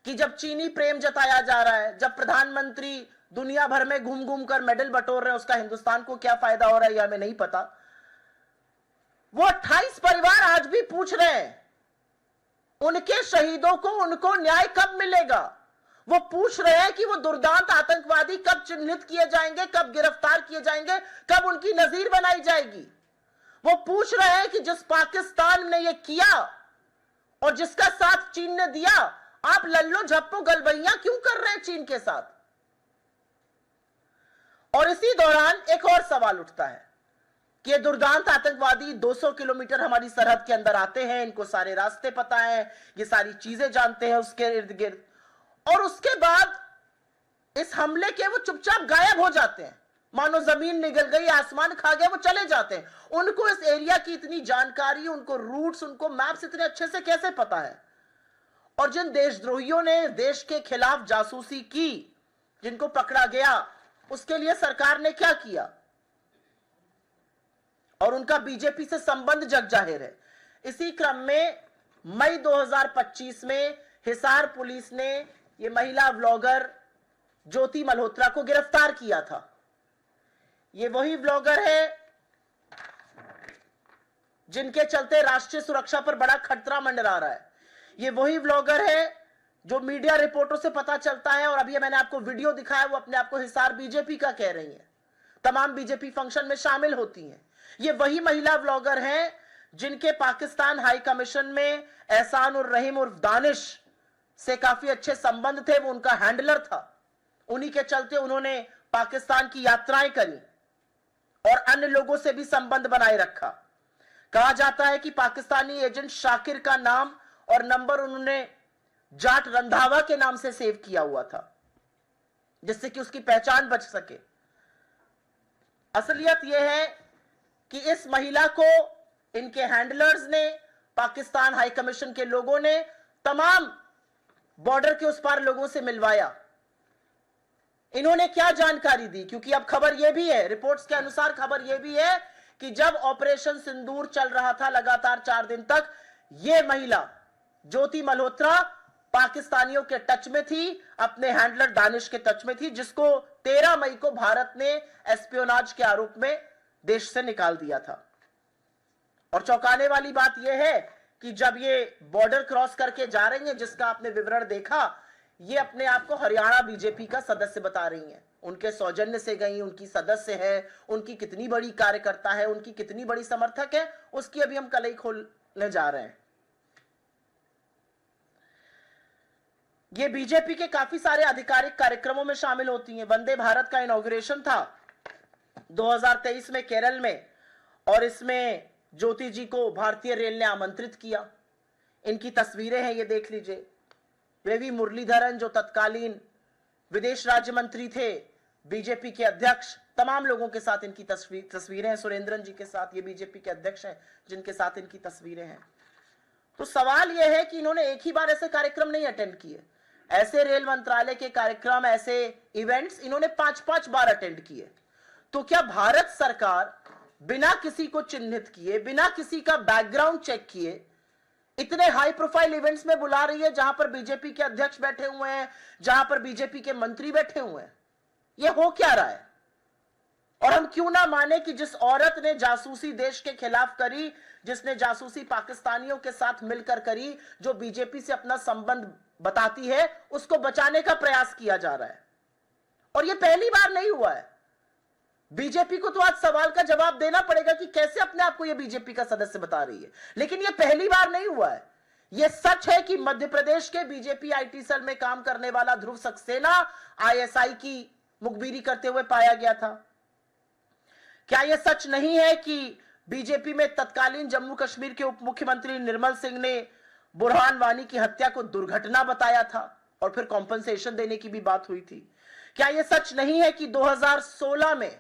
कि जब चीनी प्रेम जताया जा रहा है, जब प्रधानमंत्री दुनिया भर में घूम घूम कर मेडल बटोर रहे हैं, उसका हिंदुस्तान को क्या फायदा हो रहा है यह हमें नहीं पता। वो 28 परिवार आज भी पूछ रहे हैं उनके शहीदों को उनको न्याय कब मिलेगा। वो पूछ रहे हैं कि वो दुर्दांत आतंकवादी कब चिन्हित किए जाएंगे, कब गिरफ्तार किए जाएंगे, कब उनकी नजीर बनाई जाएगी। वो पूछ रहे हैं कि जिस पाकिस्तान ने ये किया और जिसका साथ चीन ने दिया, आप लल्लो झप्पो गलबैया क्यों कर रहे हैं चीन के साथ। और इसी दौरान एक और सवाल उठता है कि ये दुर्दांत आतंकवादी 200 किलोमीटर हमारी सरहद के अंदर आते हैं, इनको सारे रास्ते पता है, ये सारी चीजें जानते हैं उसके इर्द गिर्द, और उसके बाद इस हमले के वो चुपचाप गायब हो जाते हैं, मानो जमीन निगल गई, आसमान खा गया, वो चले जाते हैं। उनको इस एरिया की इतनी जानकारी, उनको रूट्स, उनको मैप्स इतने अच्छे से कैसे पता है? और जिन देशद्रोहियों ने देश के खिलाफ जासूसी की, जिनको पकड़ा गया, उसके लिए सरकार ने क्या किया? और उनका बीजेपी से संबंध जग जाहिर है। इसी क्रम में मई 2025 में हिसार पुलिस ने ये महिला व्लॉगर ज्योति मल्होत्रा को गिरफ्तार किया था। ये वही व्लॉगर है जिनके चलते राष्ट्रीय सुरक्षा पर बड़ा खतरा मंडरा रहा है। ये वही व्लॉगर है जो मीडिया रिपोर्टों से पता चलता है, और अभी मैंने आपको वीडियो दिखाया, वो अपने आप को हिसार बीजेपी का कह रही है, तमाम बीजेपी फंक्शन में शामिल होती हैं। ये वही महिला व्लॉगर हैं जिनके पाकिस्तान हाई कमीशन में एहसान उर रहीम उर्फ दानिश से काफी अच्छे संबंध थे, वो उनका हैंडलर था। उन्हीं के चलते उन्होंने पाकिस्तान की यात्राएं करी और अन्य लोगों से भी संबंध बनाए रखा। कहा जाता है कि पाकिस्तानी एजेंट शाकिर का नाम और नंबर उन्होंने जाट रंधावा के नाम से सेव किया हुआ था, जिससे कि उसकी पहचान बच सके। असलियत यह है कि इस महिला को इनके हैंडलर्स ने, पाकिस्तान हाई कमीशन के लोगों ने तमाम बॉर्डर के उस पार लोगों से मिलवाया। इन्होंने क्या जानकारी दी? क्योंकि अब खबर यह भी है, रिपोर्ट्स के अनुसार खबर यह भी है कि जब ऑपरेशन सिंदूर चल रहा था लगातार 4 दिन तक, यह महिला ज्योति मल्होत्रा पाकिस्तानियों के टच में थी, अपने हैंडलर दानिश के टच में थी, जिसको 13 मई को भारत ने एस्पियोनाज के आरोप में देश से निकाल दिया था। और चौंकाने वाली बात यह है कि जब ये बॉर्डर क्रॉस करके जा रही हैं, जिसका आपने विवरण देखा, ये अपने आप को हरियाणा बीजेपी का सदस्य बता रही हैं। उनके सौजन्य से गई, उनकी सदस्य है, उनकी कितनी बड़ी कार्यकर्ता है, उनकी कितनी बड़ी समर्थक है, उसकी अभी हम कलई खोलने जा रहे हैं। ये बीजेपी के काफी सारे आधिकारिक कार्यक्रमों में शामिल होती हैं। वंदे भारत का इनॉग्रेशन था 2023 में केरल में, और इसमें ज्योति जी को भारतीय रेल ने आमंत्रित किया। इनकी तस्वीरें हैं, ये देख लीजिए। वे भी मुरलीधरन जो तत्कालीन विदेश राज्य मंत्री थे, बीजेपी के अध्यक्ष, तमाम लोगों के साथ इनकी तस्वीरें हैं। सुरेंद्रन जी के साथ, ये बीजेपी के अध्यक्ष हैं जिनके साथ इनकी तस्वीरें हैं। तो सवाल यह है कि इन्होंने एक ही बार ऐसे कार्यक्रम नहीं अटेंड किए, ऐसे रेल मंत्रालय के कार्यक्रम, ऐसे इवेंट्स इन्होंने 5-5 बार अटेंड किए। तो क्या भारत सरकार बिना किसी को चिन्हित किए, बिना किसी का बैकग्राउंड चेक किए इतने हाई प्रोफाइल इवेंट्स में बुला रही है जहां पर बीजेपी के अध्यक्ष बैठे हुए हैं, जहां पर बीजेपी के मंत्री बैठे हुए हैं? यह हो क्या रहा है? और हम क्यों ना माने कि जिस औरत ने जासूसी देश के खिलाफ करी, जिसने जासूसी पाकिस्तानियों के साथ मिलकर करी, जो बीजेपी से अपना संबंध बताती है, उसको बचाने का प्रयास किया जा रहा है। और यह पहली बार नहीं हुआ है। बीजेपी को तो आज सवाल का जवाब देना पड़ेगा कि कैसे अपने आप को यह बीजेपी का सदस्य बता रही है, लेकिन यह पहली बार नहीं हुआ है। यह सच है कि मध्य प्रदेश के बीजेपी आईटी सेल में काम करने वाला ध्रुव सक्सेना आईएसआई की मुखबिरी करते हुए पाया गया था। क्या यह सच नहीं है कि बीजेपी में तत्कालीन जम्मू कश्मीर के उप मुख्यमंत्री निर्मल सिंह ने बुरहान वानी की हत्या को दुर्घटना बताया था और फिर कॉम्पनसेशन देने की भी बात हुई थी? क्या यह सच नहीं है कि 2016 में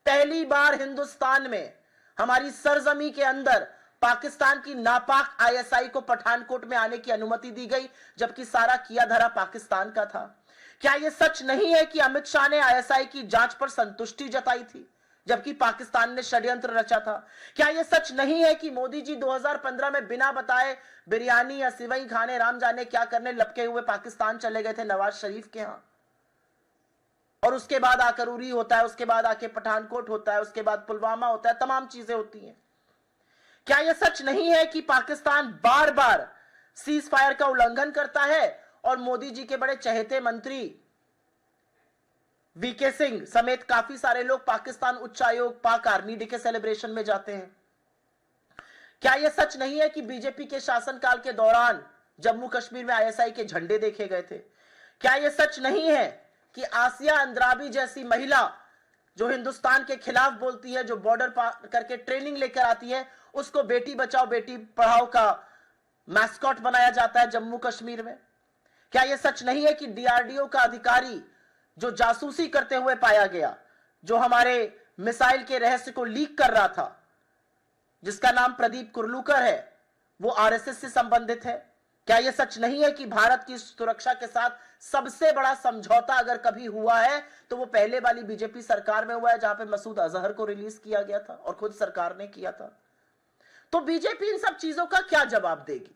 पहली बार हिंदुस्तान में, हमारी सरजमी के अंदर, पाकिस्तान की नापाक आईएसआई को पठानकोट में आने की अनुमति दी गई, जबकि सारा किया धरा पाकिस्तान का था? क्या यह सच नहीं है कि अमित शाह ने आईएसआई की जांच पर संतुष्टि जताई थी, जबकि पाकिस्तान ने षड्यंत्र रचा था? क्या यह सच नहीं है कि मोदी जी 2015 में बिना बताए बिरयानी या सिवई खाने, राम जाने क्या करने, लपके हुए पाकिस्तान चले गए थे नवाज शरीफ के यहां, और उसके बाद आकर उरी होता है, उसके बाद आके पठानकोट होता है, उसके बाद पुलवामा होता है, तमाम चीजें होती हैं? क्या यह सच नहीं है कि पाकिस्तान बार बार सीज फायर का उल्लंघन करता है और मोदी जी के बड़े चहेते मंत्री वीके सिंह समेत काफी सारे लोग पाकिस्तान उच्चायोग, पाक आर्मी डे के सेलिब्रेशन में जाते हैं? क्या यह सच नहीं है कि बीजेपी के शासनकाल के दौरान जम्मू कश्मीर में आईएसआई के झंडे देखे गए थे? क्या यह सच नहीं है कि आसिया अंद्राबी जैसी महिला जो हिंदुस्तान के खिलाफ बोलती है, जो बॉर्डर पार करके ट्रेनिंग लेकर आती है, उसको बेटी बचाओ बेटी पढ़ाओ का मैस्कॉट बनाया जाता है जम्मू कश्मीर में? क्या यह सच नहीं है कि डीआरडीओ का अधिकारी जो जासूसी करते हुए पाया गया, जो हमारे मिसाइल के रहस्य को लीक कर रहा था, जिसका नाम प्रदीप कुरलूकर है, वो आरएसएस से संबंधित है? क्या यह सच नहीं है कि भारत की सुरक्षा के साथ सबसे बड़ा समझौता अगर कभी हुआ है तो वो पहले वाली बीजेपी सरकार में हुआ है, जहां पे मसूद अजहर को रिलीज किया गया था और खुद सरकार ने किया था? तो बीजेपी इन सब चीजों का क्या जवाब देगी?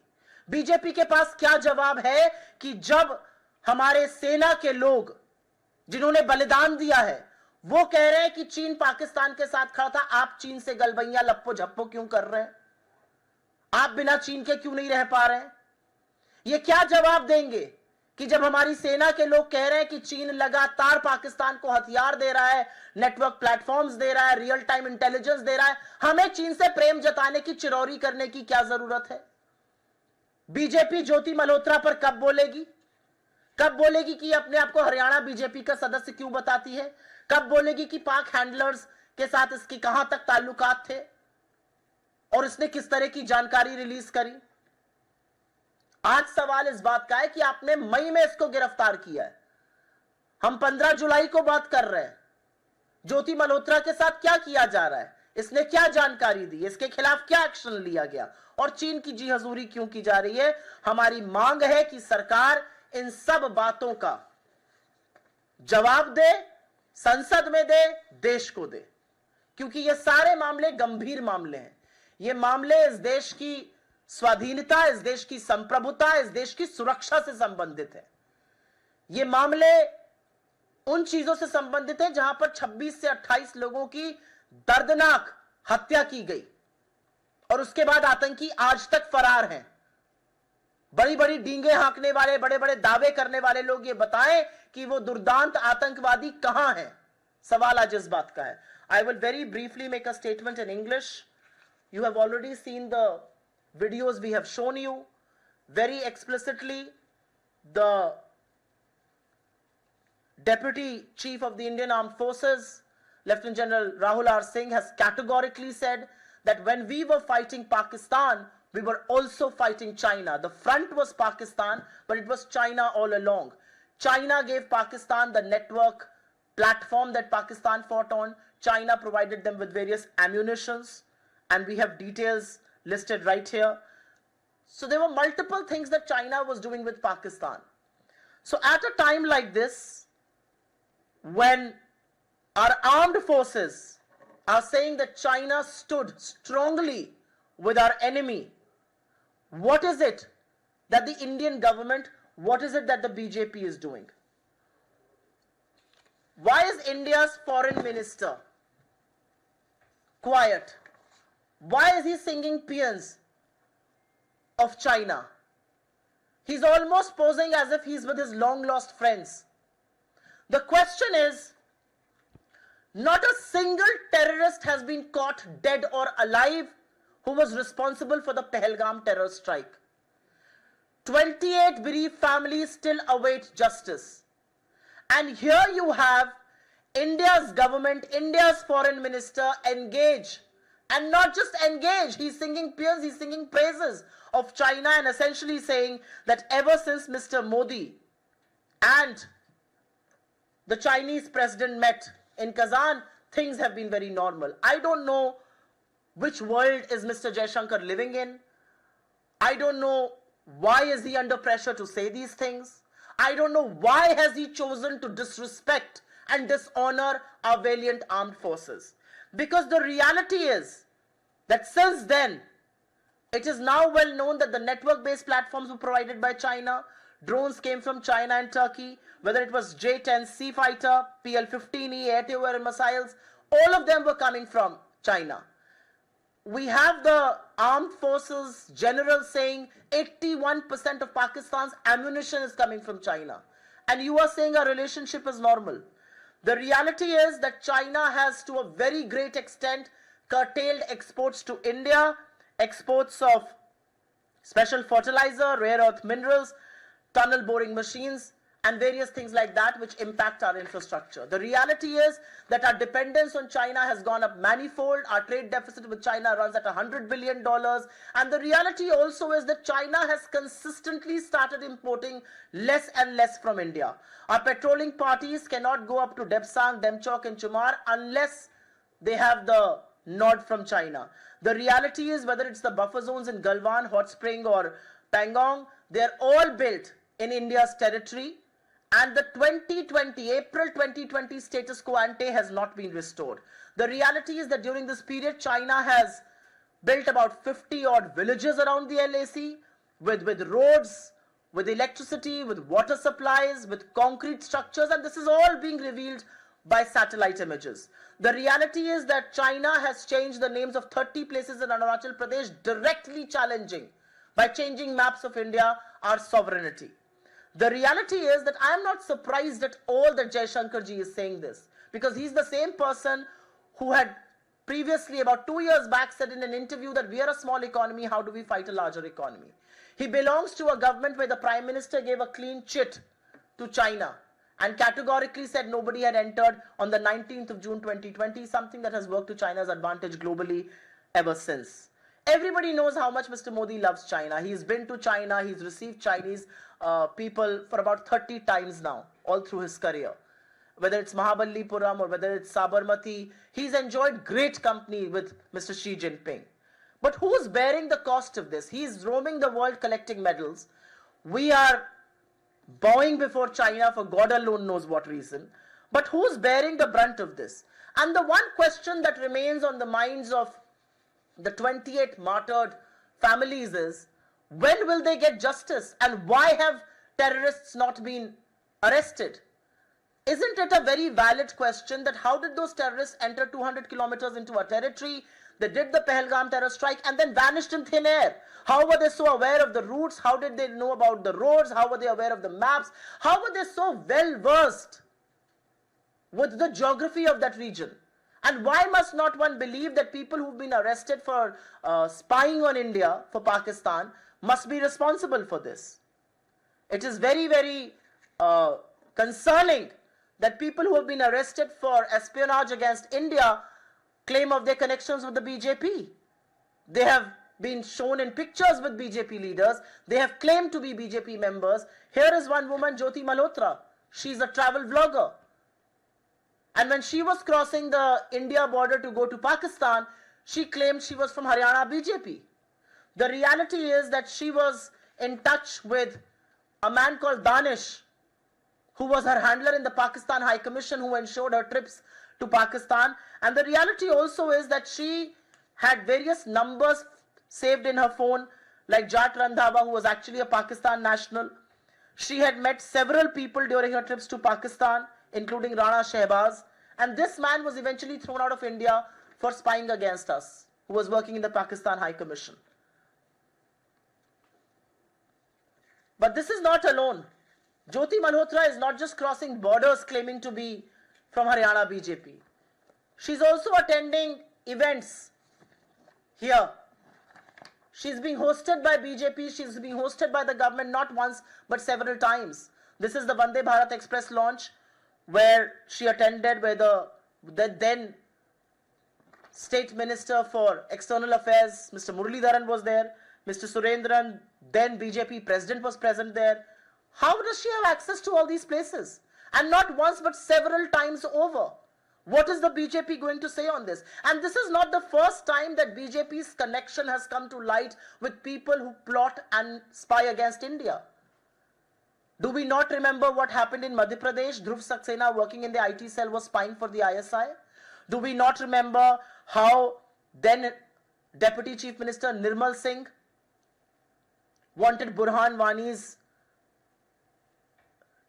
बीजेपी के पास क्या जवाब है कि जब हमारे सेना के लोग जिन्होंने बलिदान दिया है वो कह रहे हैं कि चीन पाकिस्तान के साथ खड़ा था, आप चीन से गलबैया लप्पो झप्पो क्यों कर रहे हैं? आप बिना चीन के क्यों नहीं रह पा रहे हैं? ये क्या जवाब देंगे कि जब हमारी सेना के लोग कह रहे हैं कि चीन लगातार पाकिस्तान को हथियार दे रहा है, नेटवर्क प्लेटफॉर्म्स दे रहा है, रियल टाइम इंटेलिजेंस दे रहा है, हमें चीन से प्रेम जताने की चिरौरी करने की क्या जरूरत है? बीजेपी ज्योति मल्होत्रा पर कब बोलेगी? कब बोलेगी कि अपने आप को हरियाणा बीजेपी का सदस्य क्यों बताती है? कब बोलेगी कि पाक हैंडलर्स के साथ इसकी कहां तक ताल्लुकात थे और इसने किस तरह की जानकारी रिलीज करी? आज सवाल इस बात का है कि आपने मई में इसको गिरफ्तार किया है, हम 15 जुलाई को बात कर रहे हैं। ज्योति मल्होत्रा के साथ क्या किया जा रहा है? इसने क्या जानकारी दी? इसके खिलाफ क्या एक्शन लिया गया? और चीन की जी हजूरी क्यों की जा रही है? हमारी मांग है कि सरकार इन सब बातों का जवाब दे, संसद में दे, देश को दे, क्योंकि ये सारे मामले गंभीर मामले हैं। ये मामले इस देश की स्वाधीनता, इस देश की संप्रभुता, इस देश की सुरक्षा से संबंधित है। ये मामले उन चीजों से संबंधित है जहां पर 26 से 28 लोगों की दर्दनाक हत्या की गई और उसके बाद आतंकी आज तक फरार हैं। बड़ी बड़ी डींगे हाँकने वाले, बड़े बड़े दावे करने वाले लोग ये बताएं कि वो दुर्दांत आतंकवादी कहां हैं। सवाल आज इस बात का है। I will very briefly make a statement in English. You have already seen the videos we have shown you. Very explicitly, the Deputy Chief of the Indian Armed Forces, Lieutenant General Rahul R. Singh, has categorically said that when we were fighting Pakistan, we were also fighting China. The front was Pakistan, but it was China all along. China gave Pakistan the network platform that Pakistan fought on. China provided them with various ammunitions, and we have details listed right here. So there were multiple things that China was doing with Pakistan. So at a time like this, when our armed forces are saying that China stood strongly with our enemy, what is it that the Indian government, what is it that the BJP is doing? Why is India's foreign minister quiet? Why is he singing paeans of China? He's almost posing as if he's with his long lost friends. The question is, not a single terrorist has been caught dead or alive who was responsible for the Pahalgam terror strike. 28 bereaved families still await justice. And here you have India's government, India's foreign minister engage, and not just engage, he's singing paeans, he's singing praises of China and essentially saying that ever since Mr. Modi and the Chinese president met in Kazan, things have been very normal. I don't know which world is Mr. Jaishankar living in. I don't know why is he under pressure to say these things. I don't know why has he chosen to disrespect and dishonor our valiant armed forces. Because the reality is that since then, it is now well known that the network-based platforms were provided by China. Drones came from China and Turkey, whether it was J-10C fighter, PL-15E, air-to-air missiles, all of them were coming from China. We have the armed forces general saying 81% of Pakistan's ammunition is coming from China. And you are saying our relationship is normal. The reality is that China has to a very great extent curtailed exports to India, exports of special fertilizer, rare earth minerals, tunnel boring machines, and various things like that which impact our infrastructure. The reality is that our dependence on China has gone up manifold. Our trade deficit with China runs at $100 billion. And the reality also is that China has consistently started importing less and less from India. Our patrolling parties cannot go up to Debsang, Demchok and Chumar unless they have the nod from China. The reality is whether it's the buffer zones in Galwan, Hot Spring or Pangong, they're all built in India's territory. And the April 2020 status quo ante has not been restored. The reality is that during this period, China has built about 50 odd villages around the LAC with roads, with electricity, with water supplies, with concrete structures, and this is all being revealed by satellite images. The reality is that China has changed the names of 30 places in Arunachal Pradesh, directly challenging, by changing maps of India, our sovereignty. The reality is that I am not surprised at all that Jaishankar ji is saying this, because he's the same person who had previously, about 2 years back, said in an interview that we are a small economy, how do we fight a larger economy? He belongs to a government where the Prime Minister gave a clean chit to China and categorically said nobody had entered on the 19th of June 2020, something that has worked to China's advantage globally ever since. Everybody knows how much Mr. Modi loves China. He's been to China, he's received Chinese people for about 30 times now, all through his career. Whether it's Mahabalipuram or whether it's Sabarmati, he's enjoyed great company with Mr. Xi Jinping. But who's bearing the cost of this? He's roaming the world collecting medals. We are bowing before China for God alone knows what reason. But who's bearing the brunt of this? And the one question that remains on the minds of the 28 martyred families is, when will they get justice? And why have terrorists not been arrested? Isn't it a very valid question that how did those terrorists enter 200 kilometers into our territory? They did the Pahalgam terror strike and then vanished in thin air. How were they so aware of the routes? How did they know about the roads? How were they aware of the maps? How were they so well versed with the geography of that region? And why must not one believe that people who've been arrested for spying on India, for Pakistan, must be responsible for this? It is very, very concerning that people who have been arrested for espionage against India claim of their connections with the BJP. They have been shown in pictures with BJP leaders. They have claimed to be BJP members. Here is one woman, Jyoti Malhotra. She's a travel vlogger. And when she was crossing the India border to go to Pakistan, she claimed she was from Haryana BJP. The reality is that she was in touch with a man called Danish, who was her handler in the Pakistan High Commission, who ensured her trips to Pakistan. And the reality also is that she had various numbers saved in her phone, like Jat Randhawa, who was actually a Pakistan national. She had met several people during her trips to Pakistan, including Rana Shehbaz. And this man was eventually thrown out of India for spying against us, who was working in the Pakistan High Commission. But this is not alone. Jyoti Malhotra is not just crossing borders claiming to be from Haryana BJP. She's also attending events here. She's being hosted by BJP, she's being hosted by the government not once but several times. This is the Vande Bharat Express launch where she attended, where the then State Minister for External Affairs, Mr. Muralidharan, was there. Mr. Surendran, then BJP President, was present there. How does she have access to all these places? And not once but several times over. What is the BJP going to say on this? And this is not the first time that BJP's connection has come to light with people who plot and spy against India. Do we not remember what happened in Madhya Pradesh? Dhruv Saxena, working in the IT cell, was spying for the ISI. Do we not remember how then Deputy Chief Minister Nirmal Singh wanted Burhan Wani's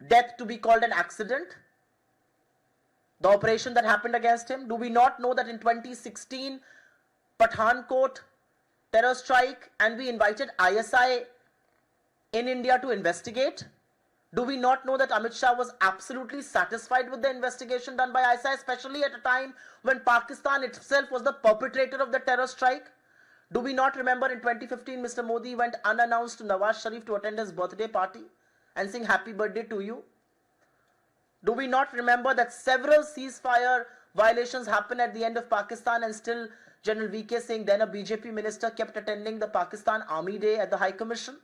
death to be called an accident? The operation that happened against him. Do we not know that in 2016, Pathankot terror strike, and we invited ISI in India to investigate? Do we not know that Amit Shah was absolutely satisfied with the investigation done by ISI, especially at a time when Pakistan itself was the perpetrator of the terror strike? Do we not remember in 2015, Mr. Modi went unannounced to Nawaz Sharif to attend his birthday party and sing happy birthday to you? Do we not remember that several ceasefire violations happened at the end of Pakistan, and still General VK Singh, then a BJP minister, kept attending the Pakistan Army Day at the High Commission?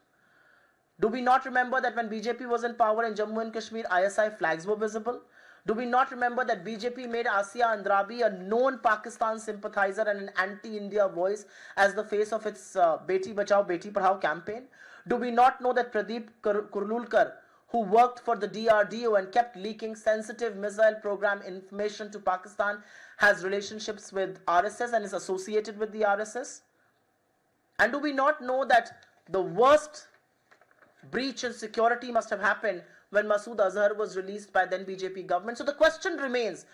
Do we not remember that when BJP was in power in Jammu and Kashmir, ISI flags were visible? Do we not remember that BJP made Asia Andrabi, a known Pakistan sympathizer and an anti-India voice, as the face of its Beti Bachao, Beti Padhao campaign? Do we not know that Pradeep Kurlulkar, who worked for the DRDO and kept leaking sensitive missile program information to Pakistan, has relationships with RSS and is associated with the RSS? And do we not know that the worst breach in security must have happened when Masood Azhar was released by then BJP government? So the question remains,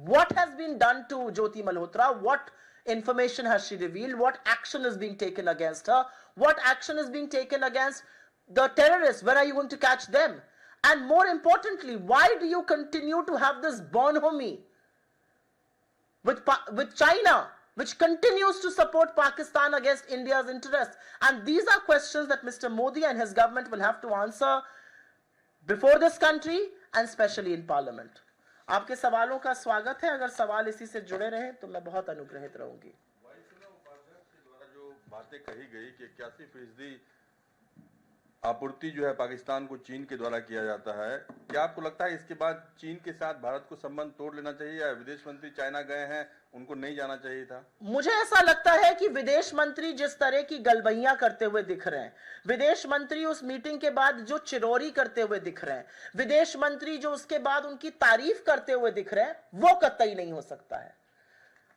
what has been done to Jyoti Malhotra? What information has she revealed? What action is being taken against her? What action is being taken against the terrorists? When are you going to catch them? And more importantly, why do you continue to have this bonhomie with China, which continues to support Pakistan against India's interests? And these are questions that Mr. Modi and his government will have to answer before this country and especially in Parliament. आपके सवालों का स्वागत है. अगर सवाल इसी से जुड़े रहे तो मैं बहुत अनुग्रहित रहूंगी. वायुसेना उपाध्यक्ष के द्वारा जो बातें कही गई कि 81% आपूर्ति जो है पाकिस्तान को चीन के द्वारा किया जाता है, क्या आपको लगता है इसके बाद चीन के साथ भारत को संबंध तोड़ लेना चाहिए, या विदेश मंत्री चाइना गए हैं उनको नहीं जाना चाहिए था? मुझे ऐसा लगता है कि विदेश मंत्री जिस तरह की गलबैयां करते हुए दिख रहे हैं, विदेश मंत्री उस मीटिंग के बाद जो चिरौरी करते हुए दिख रहे हैं, विदेश मंत्री जो उसके बाद उनकी तारीफ करते हुए दिख रहे हैं, वो कतई नहीं हो सकता है.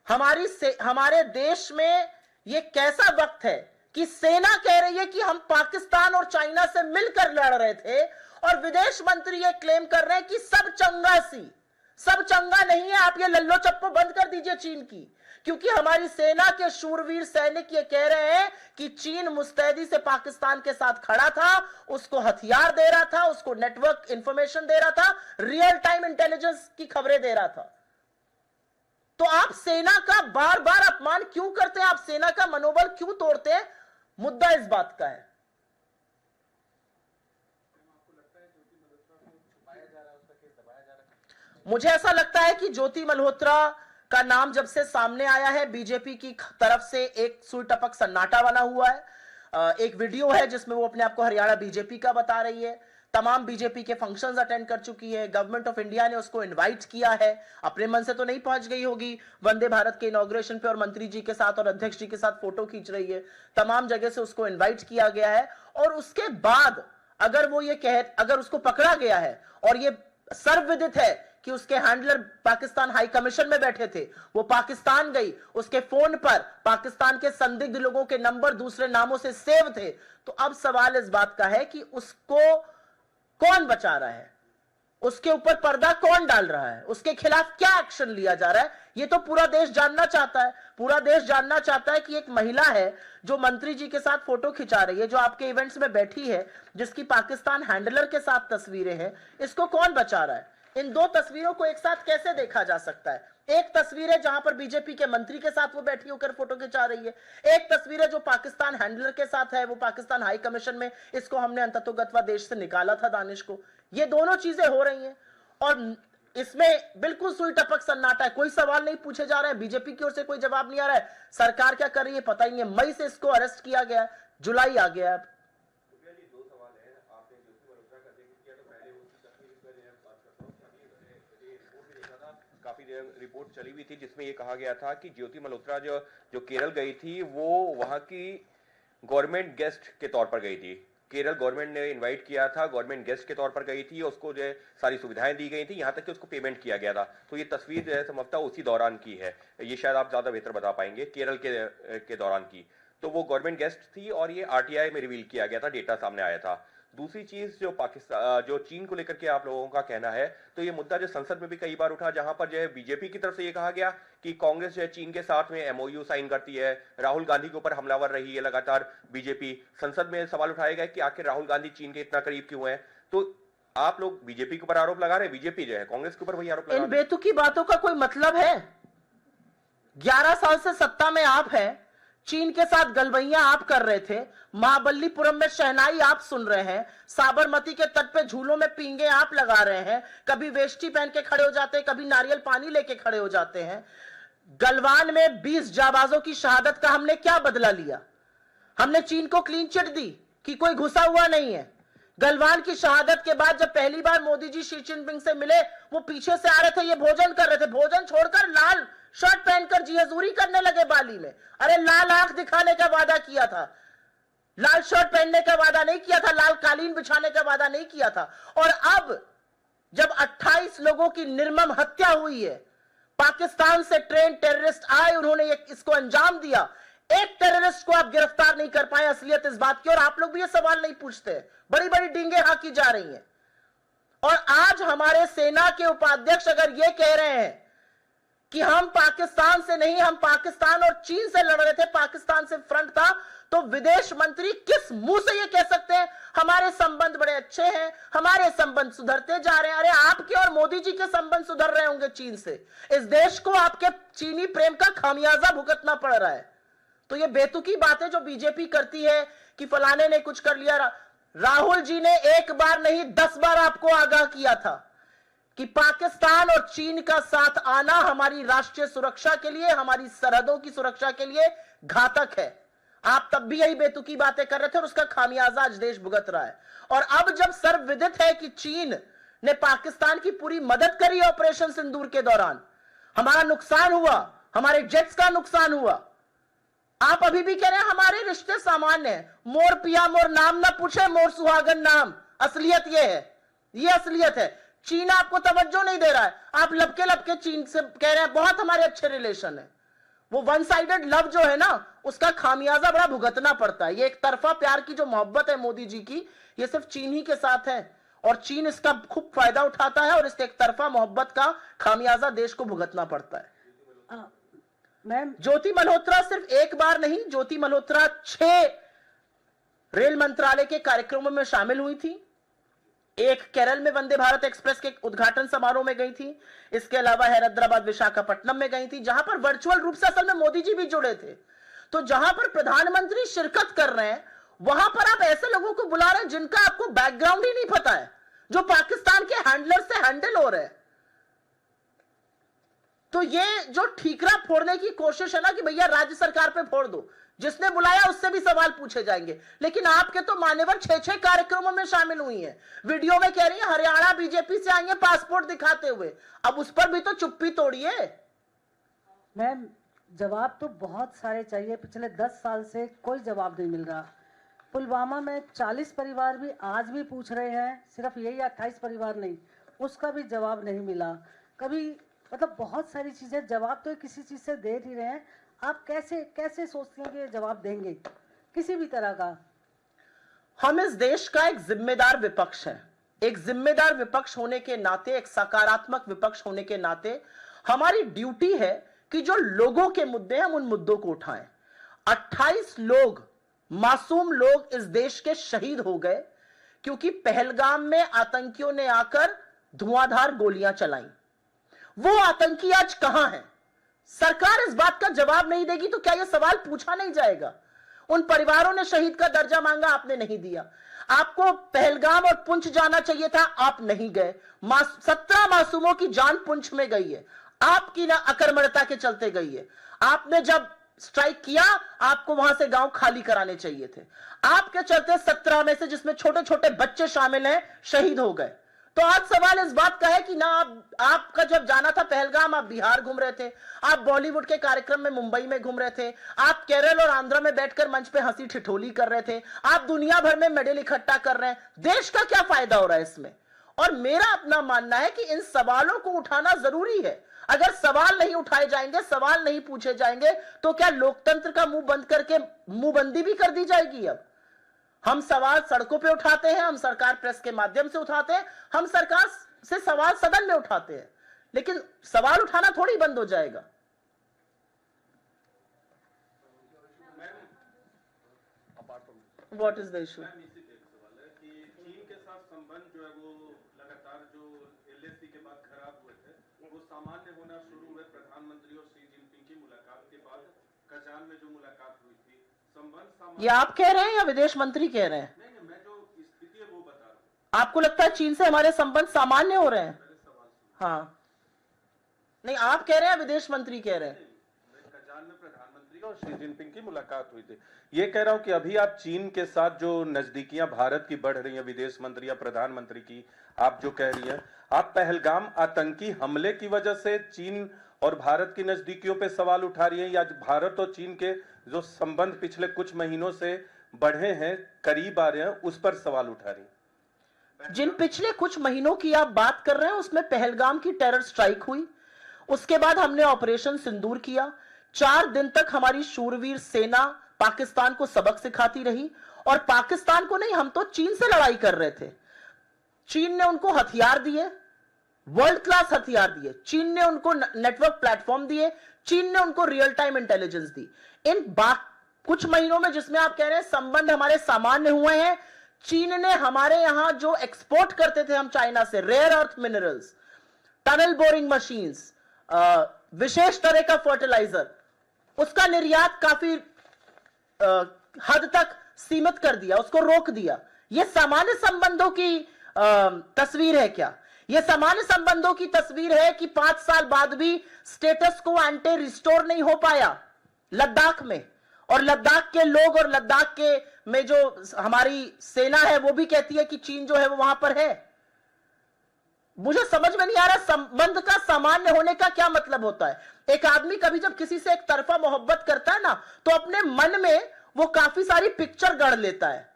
हमारे देश में ये कैसा वक्त है कि सेना कह रही है कि हम पाकिस्तान और चाइना से मिलकर लड़ रहे थे, और विदेश मंत्री ये क्लेम कर रहे हैं कि सब चंगा नहीं है, आप ये लल्लो चप्पो बंद कर दीजिए चीन की. क्योंकि हमारी सेना के शूरवीर सैनिक ये कह रहे हैं कि चीन मुस्तैदी से पाकिस्तान के साथ खड़ा था, उसको हथियार दे रहा था, उसको नेटवर्क इंफॉर्मेशन दे रहा था, रियल टाइम इंटेलिजेंस की खबरें दे रहा था. तो आप सेना का बार बार अपमान क्यों करते हैं? आप सेना का मनोबल क्यों तोड़ते हैं? मुद्दा इस बात का है. मुझे ऐसा लगता है कि ज्योति मल्होत्रा का नाम जब से सामने आया है, बीजेपी की तरफ से एक सुई टपक सन्नाटा बना हुआ है. एक वीडियो है जिसमें वो अपने आप को हरियाणा बीजेपी का बता रही है. तमाम बीजेपी के फंक्शंस अटेंड कर चुकी है, गवर्नमेंट ऑफ इंडिया ने उसको इनवाइट किया है, अपने मन से तो नहीं पहुंच गई होगी वंदे भारत के इनॉग्रेशन पे और मंत्री जी के साथ और अध्यक्ष जी के साथ फोटो खींच रही है, तमाम जगह से उसको इनवाइट किया गया है। और उसके बाद अगर उसको पकड़ा गया है और ये सर्वविदित है कि उसके हैंडलर पाकिस्तान हाई कमीशन में बैठे थे, वो पाकिस्तान गई, उसके फोन पर पाकिस्तान के संदिग्ध लोगों के नंबर दूसरे नामों से सेव थे, तो अब सवाल इस बात का है कि उसको कौन बचा रहा है, उसके ऊपर पर्दा कौन डाल रहा है, उसके खिलाफ क्या एक्शन लिया जा रहा है, ये तो पूरा देश जानना चाहता है। पूरा देश जानना चाहता है कि एक महिला है जो मंत्री जी के साथ फोटो खिंचा रही है, जो आपके इवेंट्स में बैठी है, जिसकी पाकिस्तान हैंडलर के साथ तस्वीरें हैं, इसको कौन बचा रहा है। इन दो तस्वीरों को एक साथ कैसे देखा जा सकता है? एक तस्वीर है जहां पर बीजेपी के मंत्री के साथ वो बैठी होकर फोटो खिंचा रही है, एक तस्वीर है जो पाकिस्तान हैंडलर के साथ है, वो पाकिस्तान हाई कमीशन में, इसको हमने अंततोगत्वा देश से निकाला था दानिश को। ये दोनों चीजें हो रही हैं और इसमें बिल्कुल सुई टपक सन्नाटा है, कोई सवाल नहीं पूछे जा रहे हैं, बीजेपी की ओर से कोई जवाब नहीं आ रहा है, सरकार क्या कर रही है पता ही नहीं है। मई से इसको अरेस्ट किया गया, जुलाई आ गया। काफी देर रिपोर्ट चली हुई थी जिसमें ये कहा गया था कि ज्योति मल्होत्रा जो केरल गई थी वो वहां की गवर्नमेंट गेस्ट के तौर पर गई थी। केरल गवर्नमेंट ने इनवाइट किया था, गवर्नमेंट गेस्ट के तौर पर गई थी, उसको जो है सारी सुविधाएं दी गई थी, यहां तक कि उसको पेमेंट किया गया था। तो ये तस्वीर जो है संभवतः उसी दौरान की है, ये शायद आप ज्यादा बेहतर बता पाएंगे, केरल के दौरान की। तो वो गवर्नमेंट गेस्ट थी और ये आरटीआई में रिवील किया गया था, डेटा सामने आया था। दूसरी चीज जो चीन को लेकर के आप लोगों का कहना है, तो ये मुद्दा जो संसद में भी कई बार उठा, जहां पर जो है बीजेपी की तरफ से ये कहा गया कि कांग्रेस जो है चीन के साथ में एमओयू साइन करती है, राहुल गांधी के ऊपर हमलावर रही है लगातार बीजेपी। संसद में सवाल उठाया गया कि आखिर राहुल गांधी चीन के इतना करीब क्यों है। तो आप लोग बीजेपी के ऊपर आरोप लगा रहे हैं, बीजेपी जो है कांग्रेस के ऊपर वही आरोप लगा रही है। इन बेतुकी बातों का कोई मतलब है? 11 साल से सत्ता में आप हैं, चीन के साथ गलवैया आप कर रहे थे, महाबलीपुरम में शहनाई आप सुन रहे हैं, साबरमती के तट पे झूलों में पींगे आप लगा रहे हैं, कभी वेष्टी पहन के खड़े हो जाते हैं, कभी नारियल पानी लेके खड़े हो जाते हैं। गलवान में 20 जाबाजों की शहादत का हमने क्या बदला लिया? हमने चीन को क्लीन चिट दी कि कोई घुसा हुआ नहीं है। गलवान की शहादत के बाद जब पहली बार मोदी जी शी जिनपिंग से मिले, वो पीछे से आ रहे थे, ये भोजन कर रहे थे, भोजन छोड़कर लाल शर्ट पहनकर जी हजूरी करने लगे बाली में। अरे लाल आंख दिखाने का वादा किया था, लाल शर्ट पहनने का वादा नहीं किया था, लाल कालीन बिछाने का वादा नहीं किया था। और अब जब 28 लोगों की निर्मम हत्या हुई है, पाकिस्तान से ट्रेन टेररिस्ट आए, उन्होंने इसको अंजाम दिया, एक टेररिस्ट को आप गिरफ्तार नहीं कर पाए। असलियत इस बात की, और आप लोग भी ये सवाल नहीं पूछते, बड़ी बड़ी डींगे हाकी जा रही हैं। और आज हमारे सेना के उपाध्यक्ष अगर ये कह रहे हैं कि हम पाकिस्तान से नहीं, हम पाकिस्तान और चीन से लड़ रहे थे, पाकिस्तान से फ्रंट था, तो विदेश मंत्री किस मुंह से ये कह सकते हैं हमारे संबंध बड़े अच्छे हैं, हमारे संबंध सुधरते जा रहे हैं? अरे आपके और मोदी जी के संबंध सुधर रहे होंगे चीन से, इस देश को आपके चीनी प्रेम का खामियाजा भुगतना पड़ रहा है। तो ये बेतुकी बातें जो बीजेपी करती है कि फलाने ने कुछ कर लिया, राहुल जी ने एक बार नहीं 10 बार आपको आगाह किया था कि पाकिस्तान और चीन का साथ आना हमारी राष्ट्रीय सुरक्षा के लिए, हमारी सरहदों की सुरक्षा के लिए घातक है। आप तब भी यही बेतुकी बातें कर रहे थे और उसका खामियाजा आज देश भुगत रहा है। और अब जब सर्वविदित है कि चीन ने पाकिस्तान की पूरी मदद करी ऑपरेशन सिंदूर के दौरान, हमारा नुकसान हुआ, हमारे जेट्स का नुकसान हुआ, आप अभी भी कह रहे हैं हमारे रिश्ते सामान्य हैं। मोर पिया मोर नाम ना पूछे, मोर सुहागन नाम। असलियत यह है, यह असलियत है। चीन आपको तवज्जो नहीं दे रहा है, आप लपके लपके चीन से कह रहे हैं बहुत हमारे अच्छे रिलेशन है। वो वन साइडेड लव जो है ना, उसका खामियाजा बड़ा भुगतना पड़ता है। ये एक तरफा प्यार की जो मोहब्बत है मोदी जी की, ये सिर्फ चीन ही के साथ है और चीन इसका खूब फायदा उठाता है और इस एक तरफा मोहब्बत का खामियाजा देश को भुगतना पड़ता है। मैम, ज्योति मल्होत्रा सिर्फ एक बार नहीं, ज्योति मल्होत्रा 6 रेल मंत्रालय के कार्यक्रमों में शामिल हुई थी। एक केरल में वंदे भारत एक्सप्रेस के उद्घाटन समारोह में गई थी, इसके अलावा हैदराबाद विशाखापट्टनम में गई थी, जहां पर वर्चुअल रूप से असल में मोदी जी भी जुड़े थे। तो जहां पर प्रधानमंत्री शिरकत कर रहे हैं, वहां पर आप ऐसे लोगों को बुला रहे हैं जिनका आपको बैकग्राउंड ही नहीं पता है, जो पाकिस्तान के हैंडलर से हैंडल हो रहे हैं। तो ये जो ठीकरा फोड़ने की कोशिश है ना कि भैया राज्य सरकार पे फोड़ दो, जिसने बुलाया उससे भी सवाल पूछे जाएंगे। लेकिन आपके तो मान्यवर 6-6 कार्यक्रमों में शामिल हुई हैं, वीडियो में कह रही है हरियाणा बीजेपी से आई है पासपोर्ट दिखाते हुए, अब उस पर भी तो चुप्पी तोड़िए। मैम जवाब तो बहुत सारे चाहिए, पिछले 10 साल से कोई जवाब नहीं मिल रहा। पुलवामा में 40 परिवार भी आज भी पूछ रहे हैं, सिर्फ यही 28 परिवार नहीं, उसका भी जवाब नहीं मिला कभी। मतलब बहुत सारी चीजें, जवाब तो किसी चीज से दे नहीं रहे हैं। आप कैसे सोचते हैं कि ये जवाब देंगे किसी भी तरह का? हम इस देश का एक जिम्मेदार विपक्ष है। एक जिम्मेदार विपक्ष होने के नाते, एक सकारात्मक विपक्ष होने के नाते हमारी ड्यूटी है कि जो लोगों के मुद्दे हैं हम उन मुद्दों को उठाएं। 28 लोग, मासूम लोग इस देश के शहीद हो गए क्योंकि पहलगाम में आतंकियों ने आकर धुआंधार गोलियां चलाई। वो आतंकी आज कहां हैं? सरकार इस बात का जवाब नहीं देगी तो क्या यह सवाल पूछा नहीं जाएगा? उन परिवारों ने शहीद का दर्जा मांगा, आपने नहीं दिया। आपको पहलगाम और पुंछ जाना चाहिए था, आप नहीं गए। 17 मासूमों की जान पुंछ में गई है, आपकी ना अकर्मण्यता के चलते गई है। आपने जब स्ट्राइक किया आपको वहां से गांव खाली कराने चाहिए थे, आपके चलते 17 में से, जिसमें छोटे छोटे बच्चे शामिल हैं, शहीद हो गए। तो आज सवाल इस बात का है कि ना आपका जब जाना था पहलगाम, आप बिहार घूम रहे थे, आप बॉलीवुड के कार्यक्रम में मुंबई में घूम रहे थे, आप केरल और आंध्र में बैठकर मंच पे हंसी ठिठोली कर रहे थे, आप दुनिया भर में मेडल इकट्ठा कर रहे हैं। देश का क्या फायदा हो रहा है इसमें? और मेरा अपना मानना है कि इन सवालों को उठाना जरूरी है। अगर सवाल नहीं उठाए जाएंगे, सवाल नहीं पूछे जाएंगे, तो क्या लोकतंत्र का मुंह बंद करके मुंहबंदी भी कर दी जाएगी? अब हम सवाल सड़कों पे उठाते हैं, हम सरकार प्रेस के माध्यम से उठाते हैं, हम सरकार से सवाल सदन में उठाते हैं, लेकिन सवाल उठाना थोड़ी बंद हो जाएगा। What is the issue? चीन के साथ संबंध जो है वो लगातार जो एलएसी के बाद खराब हुए थे वो सामान्य होना शुरू हुए प्रधानमंत्री और शी जिनपिंग की मुलाकात के बाद। कजान में जो मुलाकात हुई थी, संबंध ये आप कह रहे हैं या विदेश मंत्री कह रहे हैं? नहीं, मैं जो स्थिति है वो बता रहा हूँ। आपको लगता है चीन से हमारे संबंध सामान्य हो रहे हैं? हाँ, नहीं, आप कह रहे हैं विदेश मंत्री कह रहे हैं? कजान में प्रधानमंत्री और शी जिनपिंग की मुलाकात हुई थी। ये कह रहा हूं कि अभी आप चीन के साथ जो नजदीकियां भारत की बढ़ रही हैं, विदेश मंत्री या प्रधानमंत्री की, आप जो कह रही हैं, आप पहलगाम आतंकी हमले की वजह से चीन और भारत की नजदीकियों पे सवाल उठा रही हैं, या भारत और चीन के जो संबंध पिछले कुछ महीनों से बढ़े हैं, करीब आ रहे हैं, उस पर सवाल उठा रही हैं? जिन पिछले कुछ महीनों की आप बात कर रहे हैं उसमें पहलगाम की टेरर स्ट्राइक हुई, उसके बाद हमने ऑपरेशन सिंदूर किया। 4 दिन तक हमारी शूरवीर सेना पाकिस्तान को सबक सिखाती रही, और पाकिस्तान को नहीं, हम तो चीन से लड़ाई कर रहे थे। चीन ने उनको हथियार दिए, वर्ल्ड क्लास हथियार दिए, चीन ने उनको नेटवर्क प्लेटफॉर्म दिए, चीन ने उनको रियल टाइम इंटेलिजेंस दी। इन कुछ महीनों में जिसमें आप कह रहे हैं संबंध हमारे सामान्य हुए हैं, चीन ने हमारे यहां जो एक्सपोर्ट करते थे हम चाइना से, rare earth minerals, tunnel boring machines, विशेष तरह का फर्टिलाइजर, उसका निर्यात काफी हद तक सीमित कर दिया, उसको रोक दिया। यह सामान्य संबंधों की तस्वीर है क्या? यह सामान्य संबंधों की तस्वीर है कि 5 साल बाद भी स्टेटस को एंटे रिस्टोर नहीं हो पाया लद्दाख में, और लद्दाख के लोग और लद्दाख के में जो हमारी सेना है वो भी कहती है कि चीन जो है वो वहां पर है। मुझे समझ में नहीं आ रहा संबंध का सामान्य होने का क्या मतलब होता है। एक आदमी कभी जब किसी से एक तरफा मोहब्बत करता है ना, तो अपने मन में वो काफी सारी पिक्चर गढ़ लेता है।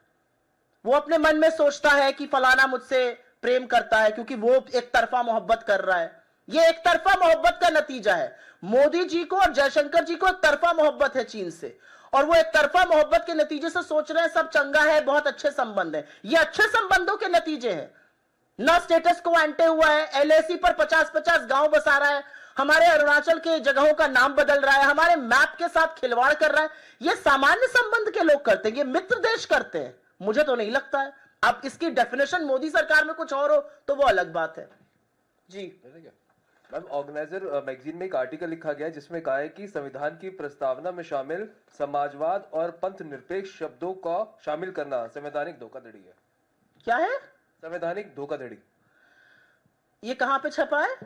वो अपने मन में सोचता है कि फलाना मुझसे प्रेम करता है क्योंकि वो एक तरफा मोहब्बत कर रहा है। ये एक तरफा मोहब्बत का नतीजा है। मोदी जी को और जयशंकर जी को एक तरफा मोहब्बत है चीन से, और वो एक तरफा मोहब्बत के नतीजे से सोच रहे हैं सब चंगा है, बहुत अच्छे संबंध है। ये अच्छे संबंधों के नतीजे हैं। ना स्टेटस को एंटे हुआ है, एलएसी पर 50-50 गांव बसा रहा है, हमारे अरुणाचल के जगहों का नाम बदल रहा है, हमारे मैप के साथ खिलवाड़ कर रहा है। ये सामान्य संबंध के लोग करते हैं, ये मित्र देश करते हैं। मुझे तो नहीं लगता है। अब इसकी डेफिनेशन मोदी सरकार में कुछ और हो तो वो अलग बात है। जी मैम, ऑर्गेनाइजर मैगजीन में एक आर्टिकल लिखा गया है जिसमें कहा है कि संविधान की प्रस्तावना में शामिल समाजवाद और पंथ निरपेक्ष शब्दों का शामिल करना संवैधानिक धोखाधड़ी है। क्या है? संवैधानिक धोखाधड़ी। ये कहां पे छपा है?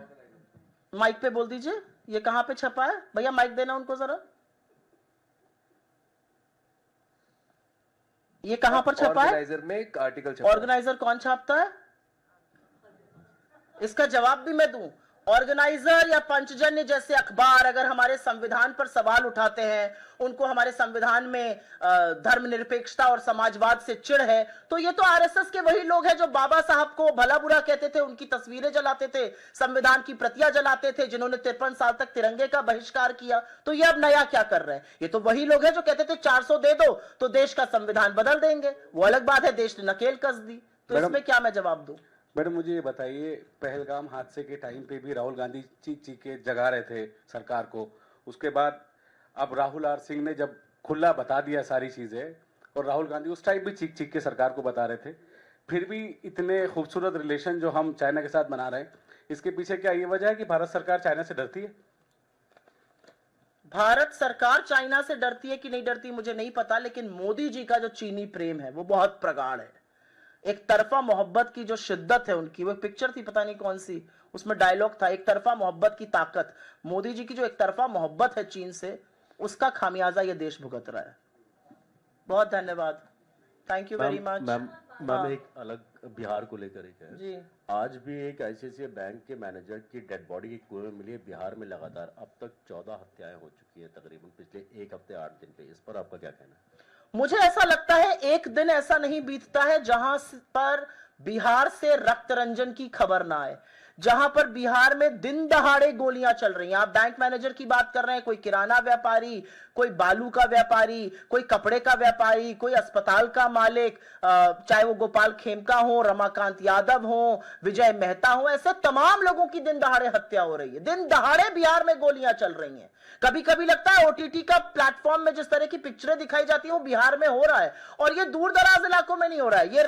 माइक पे बोल दीजिए, ये कहां पे छपा है? भैया माइक देना उनको जरा। ये कहां पर छपा है? ऑर्गेनाइजर में एक आर्टिकल छपा है। ऑर्गेनाइजर कौन छापता है? इसका जवाब भी मैं दूं। ऑर्गेनाइजर या पंचजन्य जैसे अखबार अगर हमारे संविधान पर सवाल उठाते हैं, उनको हमारे संविधान में धर्मनिरपेक्षता और समाजवाद से चिढ़ है, तो ये तो आरएसएस के वही लोग हैं जो बाबा साहब को भला बुरा कहते थे, उनकी तस्वीरें जलाते थे, संविधान की प्रतियां जलाते थे, जिन्होंने 53 साल तक तिरंगे का बहिष्कार किया। तो ये अब नया क्या कर रहे हैं? ये तो वही लोग हैं जो कहते थे 400 दे दो तो देश का संविधान बदल देंगे। वो अलग बात है, देश ने नकेल कस दी। तो इसमें क्या मैं जवाब दूं? मैडम मुझे ये बताइए, पहलगाम हादसे के टाइम पे भी राहुल गांधी चीख चीख के जगा रहे थे सरकार को, उसके बाद अब राहुल आर सिंह ने जब खुला बता दिया सारी चीजें, और राहुल गांधी उस टाइम भी चीख चीख के सरकार को बता रहे थे, फिर भी इतने खूबसूरत रिलेशन जो हम चाइना के साथ बना रहे हैं, इसके पीछे क्या ये वजह है कि भारत सरकार चाइना से डरती है? भारत सरकार चाइना से डरती है कि नहीं डरती मुझे नहीं पता, लेकिन मोदी जी का जो चीनी प्रेम है वो बहुत प्रगाढ़ है। एक तरफा मोहब्बत की जो शिद्दत है उनकी, वो पिक्चर थी पता नहीं कौन सी, उसमें डायलॉग था, एक तरफा मोहब्बत की ताकत। मोदी जी की जो एक तरफा मोहब्बत है चीन से, उसका खामियाजा ये देश भुगत रहा है। बहुत धन्यवाद, thank you very much. Ma'am एक अलग बिहार को लेकर एक है जी, आज भी एक आईसीआईसीआई बैंक के मैनेजर की डेड बॉडी एक कुएं में मिली है बिहार में। लगातार अब तक 14 हत्याएं हो चुकी है तकरीबन पिछले एक हफ्ते 8 दिन पे। इस पर आपका क्या कहना है? मुझे ऐसा लगता है एक दिन ऐसा नहीं बीतता है जहां पर बिहार से रक्त रंजन की खबर ना आए, जहां पर बिहार में दिन दहाड़े गोलियां चल रही हैं। आप बैंक मैनेजर की बात कर रहे हैं, कोई किराना व्यापारी, कोई बालू का व्यापारी, कोई कपड़े का व्यापारी, कोई अस्पताल का मालिक, चाहे वो गोपाल खेमका हो, रमाकांत यादव हो, विजय मेहता हो, ऐसे तमाम लोगों की दिन दहाड़े हत्या हो रही है। दिन दहाड़े बिहार में गोलियां चल रही हैं। कभी कभी लगता है ओटीटी का प्लेटफॉर्म में जिस तरह की पिक्चरें दिखाई जाती है वो बिहार में हो रहा है, और ये दूर दराज इलाकों में नहीं हो रहा है, ये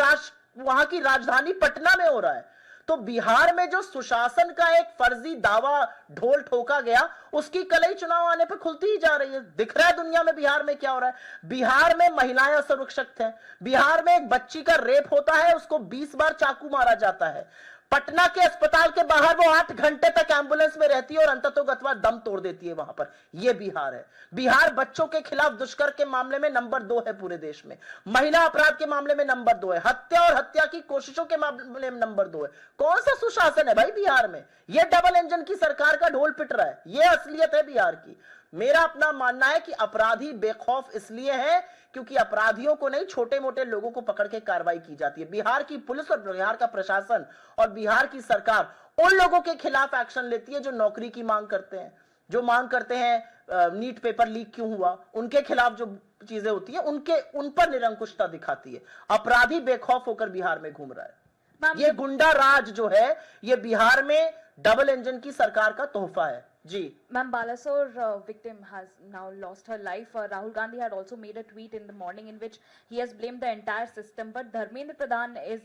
वहां की राजधानी पटना में हो रहा है। तो बिहार में जो सुशासन का एक फर्जी दावा ढोल ठोका गया, उसकी कलई चुनाव आने पर खुलती ही जा रही है। दिख रहा है दुनिया में बिहार में क्या हो रहा है। बिहार में महिलाएं असुरक्षित हैं। बिहार में एक बच्ची का रेप होता है, उसको 20 बार चाकू मारा जाता है। पटना के अस्पताल के बाहर वो 8 घंटे तक एम्बुलेंस में रहती है और अंततोगत्वा दम तोड़ देती है वहां पर। यह बिहार है। बिहार बच्चों के खिलाफ दुष्कर्म के मामले में नंबर 2 है पूरे देश में, महिला अपराध के मामले में नंबर 2 है, हत्या और हत्या की कोशिशों के मामले में नंबर 2 है। कौन सा सुशासन है भाई बिहार में? यह डबल इंजन की सरकार का ढोल पिट रहा है, यह असलियत है बिहार की। मेरा अपना मानना है कि अपराधी बेखौफ इसलिए है क्योंकि अपराधियों को नहीं, छोटे मोटे लोगों को पकड़ के कार्रवाई की जाती है। बिहार की पुलिस और बिहार का प्रशासन और बिहार की सरकार उन लोगों के खिलाफ एक्शन लेती है जो नौकरी की मांग करते हैं, जो मांग करते हैं नीट पेपर लीक क्यों हुआ, उनके खिलाफ जो चीजें होती है उन पर निरंकुशता दिखाती है। अपराधी बेखौफ होकर बिहार में घूम रहा है। ये गुंडा राज जो है ये बिहार में डबल इंजन की सरकार का तोहफा है। जी Ma'am, Balasore victim has now lost her life. Rahul Gandhi had also made a tweet in the morning in which he has blamed the entire system. But Dharmendra Pradhan is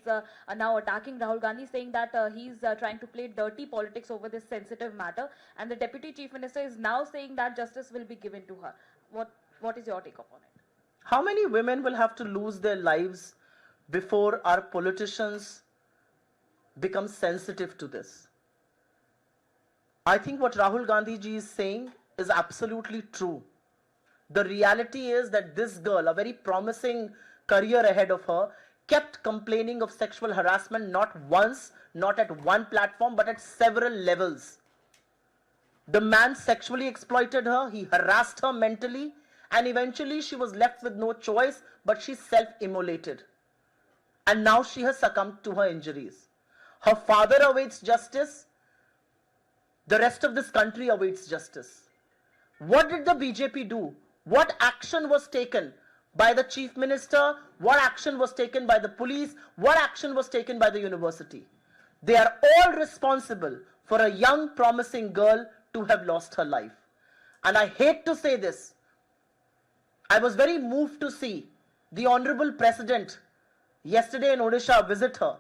now attacking Rahul Gandhi, saying that he's trying to play dirty politics over this sensitive matter. And the Deputy Chief Minister is now saying that justice will be given to her. What is your take upon it? How many women will have to lose their lives before our politicians become sensitive to this? I think what Rahul Gandhi ji is saying is absolutely true. The reality is that this girl, a very promising career ahead of her, kept complaining of sexual harassment not once, not at one platform, but at several levels. The man sexually exploited her, he harassed her mentally, and eventually she was left with no choice, but she self-immolated. And now she has succumbed to her injuries. Her father awaits justice. The rest of this country awaits justice. What did the BJP do? What action was taken by the chief minister? What action was taken by the police? What action was taken by the university? They are all responsible for a young promising girl to have lost her life. And I hate to say this. I was very moved to see the Honorable President yesterday in Odisha visit her.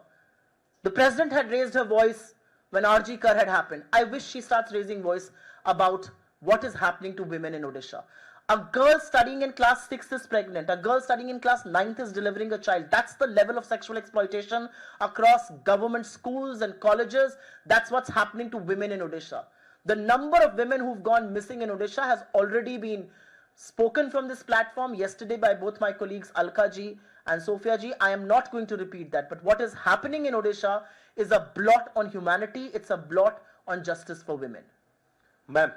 The President had raised her voice when RG Kar had happened. I wish she starts raising voice about what is happening to women in Odisha. A girl studying in class 6 is pregnant. A girl studying in class 9th is delivering a child. That's the level of sexual exploitation across government schools and colleges. That's what's happening to women in Odisha. The number of women who've gone missing in Odisha has already been spoken from this platform yesterday by both my colleagues Alka ji and Sophia ji. I am not going to repeat that, but what is happening in Odisha is a blot on humanity. It's a blot on justice for women. Ma'am,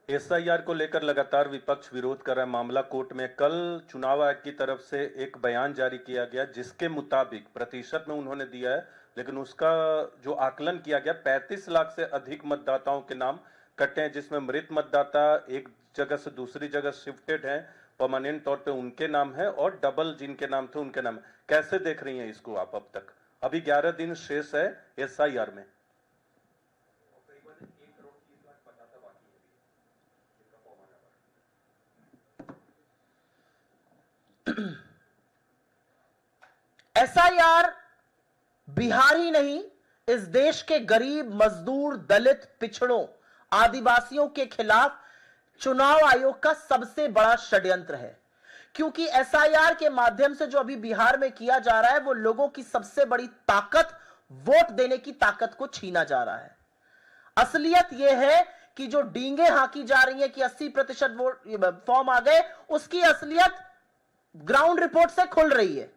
SIR को लेकर लगातार विपक्ष विरोध कर रहा है। मामला court में कल चुनाव आयोग की तरफ से एक बयान जारी किया गया जिसके मुताबिक प्रतिशत में उन्होंने दिया है, लेकिन उसका जो आकलन किया गया 35 लाख से अधिक मतदाताओं के नाम कटे हैं, जिसमें मृत मतदाता एक जगह से दूसरी जगह शिफ्टेड हैं, परमानेंट तौर पे उनके नाम है और डबल जिनके नाम थे उनके नाम। कैसे देख रही हैं इसको आप? अब तक अभी 11 दिन शेष है एसआईआर में। एसआईआर बिहार ही नहीं, इस देश के गरीब, मजदूर, दलित, पिछड़ों, आदिवासियों के खिलाफ चुनाव आयोग का सबसे बड़ा षड्यंत्र है। क्योंकि एसआईआर के माध्यम से जो अभी बिहार में किया जा रहा है वो लोगों की सबसे बड़ी ताकत, वोट देने की ताकत को छीना जा रहा है। असलियत यह है कि जो डींगे हाकी जा रही है कि 80% वोट फॉर्म आ गए, उसकी असलियत ग्राउंड रिपोर्ट से खुल रही है।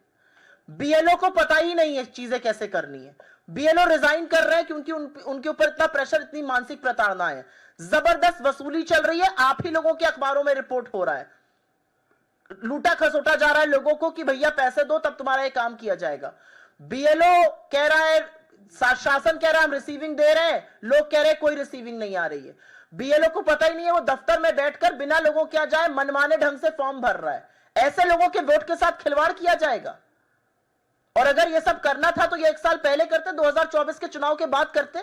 बीएलओ को पता ही नहीं है चीजें कैसे करनी है। बीएलओ रिजाइन कर रहे हैं क्योंकि उनके ऊपर इतना प्रेशर, इतनी मानसिक प्रताड़ना है, जबरदस्त वसूली चल रही है। आप ही लोगों के अखबारों में रिपोर्ट हो रहा है, लूटा खसोटा जा रहा है लोगों को कि भैया पैसे दो तब तुम्हारा ये काम किया जाएगा। बीएलओ कह रहा है, शासन कह रहा है हम रिसीविंग दे रहे हैं, लोग कह रहे हैं कोई रिसीविंग नहीं आ रही है। बीएलओ को पता ही नहीं है, वो दफ्तर में बैठकर बिना लोगों क्या जाए मनमाने ढंग से फॉर्म भर रहा है। ऐसे लोगों के वोट के साथ खिलवाड़ किया जाएगा। और अगर ये सब करना था तो ये 1 साल पहले करते, 2024 के चुनाव के बाद करते।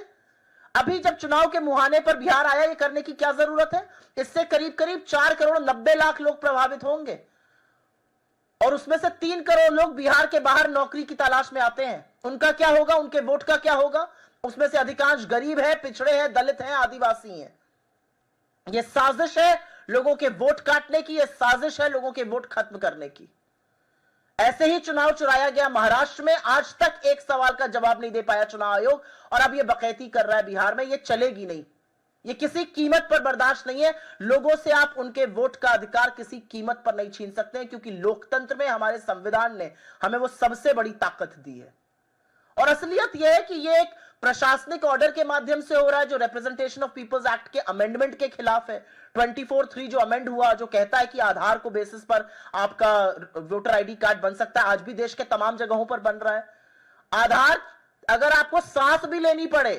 अभी जब चुनाव के मुहाने पर बिहार आया, ये करने की क्या जरूरत है? इससे करीब करीब 4 करोड़ 90 लाख लोग प्रभावित होंगे और उसमें से 3 करोड़ लोग बिहार के बाहर नौकरी की तलाश में आते हैं। उनका क्या होगा? उनके वोट का क्या होगा? उसमें से अधिकांश गरीब है, पिछड़े हैं, दलित हैं, आदिवासी हैं। यह साजिश है लोगों के वोट काटने की, यह साजिश है लोगों के वोट खत्म करने की। ऐसे ही चुनाव चुराया गया महाराष्ट्र में, आज तक एक सवाल का जवाब नहीं दे पाया चुनाव आयोग, और अब यह बकैती कर रहा है बिहार में। यह चलेगी नहीं, यह किसी कीमत पर बर्दाश्त नहीं है। लोगों से आप उनके वोट का अधिकार किसी कीमत पर नहीं छीन सकते हैं, क्योंकि लोकतंत्र में हमारे संविधान ने हमें वो सबसे बड़ी ताकत दी है। और असलियत यह है कि यह एक प्रशासनिक ऑर्डर के माध्यम से हो रहा है जो रिप्रेजेंटेशन ऑफ पीपल्स एक्ट के अमेंडमेंट के खिलाफ है। 24(3) जो अमेंड हुआ, जो कहता है कि आधार को बेसिस पर आपका वोटर आईडी कार्ड बन सकता है, आज भी देश के तमाम जगहों पर बन रहा है। आधार, अगर आपको सांस भी लेनी पड़े,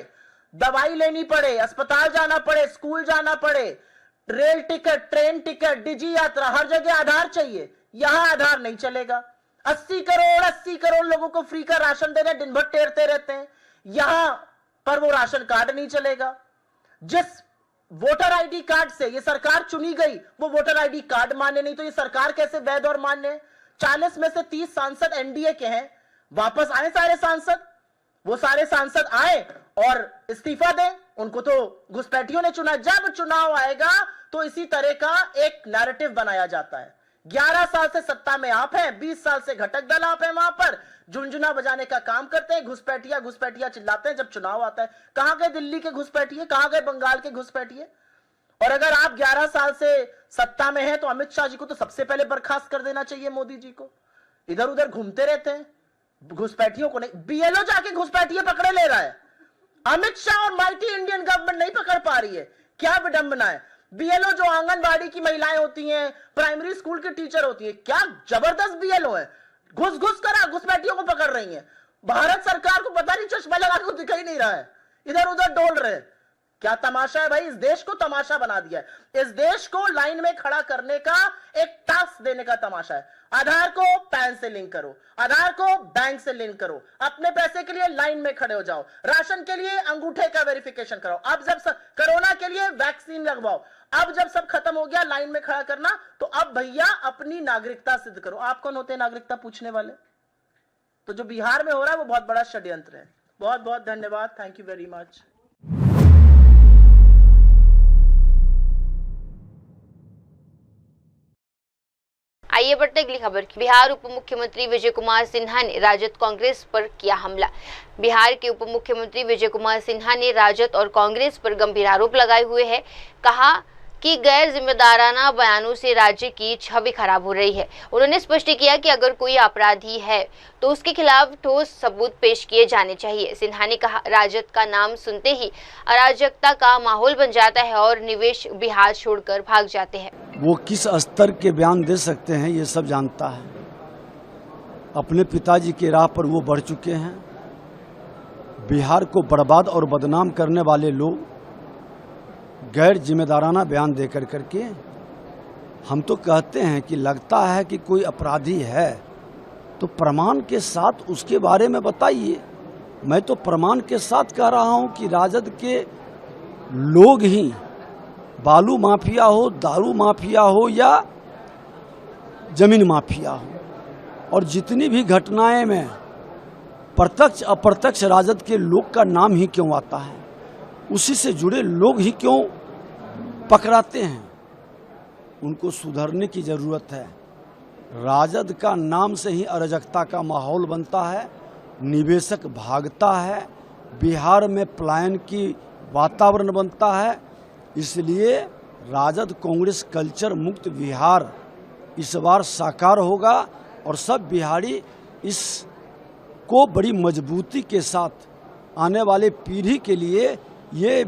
दवाई लेनी पड़े, अस्पताल जाना पड़े, स्कूल जाना पड़े, रेल टिकट, ट्रेन टिकट, डिजी यात्रा, हर जगह आधार चाहिए। यहां आधार नहीं चलेगा। 80 करोड़ लोगों को फ्री का राशन दे रहे, दिन भर टेरते रहते हैं, यहां पर वो राशन कार्ड नहीं चलेगा। जिस वोटर आईडी कार्ड से ये सरकार चुनी गई, वो वोटर आईडी कार्ड मान्य नहीं, तो ये सरकार कैसे वैध और मान्य है? 40 में से 30 सांसद एनडीए के हैं, वापस आए सारे सांसद, वो सारे सांसद आए और इस्तीफा दें, उनको तो घुसपैठियों ने चुना। जब चुनाव आएगा तो इसी तरह का एक नैरेटिव बनाया जाता है। 11 साल से सत्ता में आप हैं, 20 साल से घटक दल आप हैं, वहां पर झुंझुना बजाने का काम करते हैं, घुसपैठिया चिल्लाते हैं। जब चुनाव आता है, कहां गए दिल्ली के घुसपैठिए, कहां गए बंगाल के घुसपैठिए? और अगर आप 11 साल से सत्ता में हैं तो अमित शाह जी को तो सबसे पहले बर्खास्त कर देना चाहिए, मोदी जी को। इधर उधर घूमते रहते हैं, घुसपैठियों को नहीं। बीएलओ जाके घुसपैठिए पकड़े ले रहा है, अमित शाह और माइटी इंडियन गवर्नमेंट नहीं पकड़ पा रही है। क्या विडंबना है। बीएलओ जो आंगनबाड़ी की महिलाएं होती हैं, प्राइमरी स्कूल के टीचर होती हैं, क्या जबरदस्त बीएलओ है, घुस कर घुसपैठियों को पकड़ रही हैं। भारत सरकार को पता नहीं चश्मा लगा के दिखाई नहीं रहा है, इधर उधर डोल रहे। क्या तमाशा है भाई, इस देश को तमाशा बना दिया है। इस देश को लाइन में खड़ा करने का एक टास्क देने का तमाशा है। आधार को पैन से लिंक करो, आधार को बैंक से लिंक करो, अपने पैसे के लिए लाइन में खड़े हो जाओ, राशन के लिए अंगूठे का वेरिफिकेशन कराओ, अब जब कोरोना के लिए वैक्सीन लगवाओ, अब जब सब खत्म हो गया लाइन में खड़ा करना, तो अब भैया अपनी नागरिकता सिद्ध करो। आप कौन होते हैं नागरिकता पूछने वाले? तो जो बिहार में हो रहा है वो बहुत बड़ा षड्यंत्र है। बहुत बहुत धन्यवाद, थैंक यू वेरी मच। आइए बढ़ते अगली खबर की। बिहार उप मुख्यमंत्री विजय कुमार सिन्हा ने राजद कांग्रेस पर किया हमला। बिहार के उप मुख्यमंत्री विजय कुमार सिन्हा ने राजद और कांग्रेस पर गंभीर आरोप लगाए हुए हैं। कहा कि गैर जिम्मेदाराना बयानों से राज्य की छवि खराब हो रही है। उन्होंने स्पष्ट किया कि अगर कोई अपराधी है तो उसके खिलाफ ठोस सबूत पेश किए जाने चाहिए। सिन्हा ने कहा, राजद का नाम सुनते ही अराजकता का माहौल बन जाता है और निवेश बिहार छोड़कर भाग जाते हैं। वो किस स्तर के बयान दे सकते हैं ये सब जानता है। अपने पिताजी के राह पर वो बढ़ चुके हैं। बिहार को बर्बाद और बदनाम करने वाले लोग गैर जिम्मेदाराना बयान दे करके हम तो कहते हैं कि लगता है कि कोई अपराधी है तो प्रमाण के साथ उसके बारे में बताइए। मैं तो प्रमाण के साथ कह रहा हूं कि राजद के लोग ही बालू माफिया हो, दारू माफिया हो या जमीन माफिया हो, और जितनी भी घटनाएं में प्रत्यक्ष अप्रत्यक्ष राजद के लोग का नाम ही क्यों आता है, उसी से जुड़े लोग ही क्यों पकड़ाते हैं। उनको सुधरने की जरूरत है। राजद का नाम से ही अराजकता का माहौल बनता है, निवेशक भागता है, बिहार में पलायन की वातावरण बनता है। इसलिए राजद कांग्रेस कल्चर मुक्त बिहार इस बार साकार होगा और सब बिहारी इसको बड़ी मजबूती के साथ आने वाले पीढ़ी के लिए ये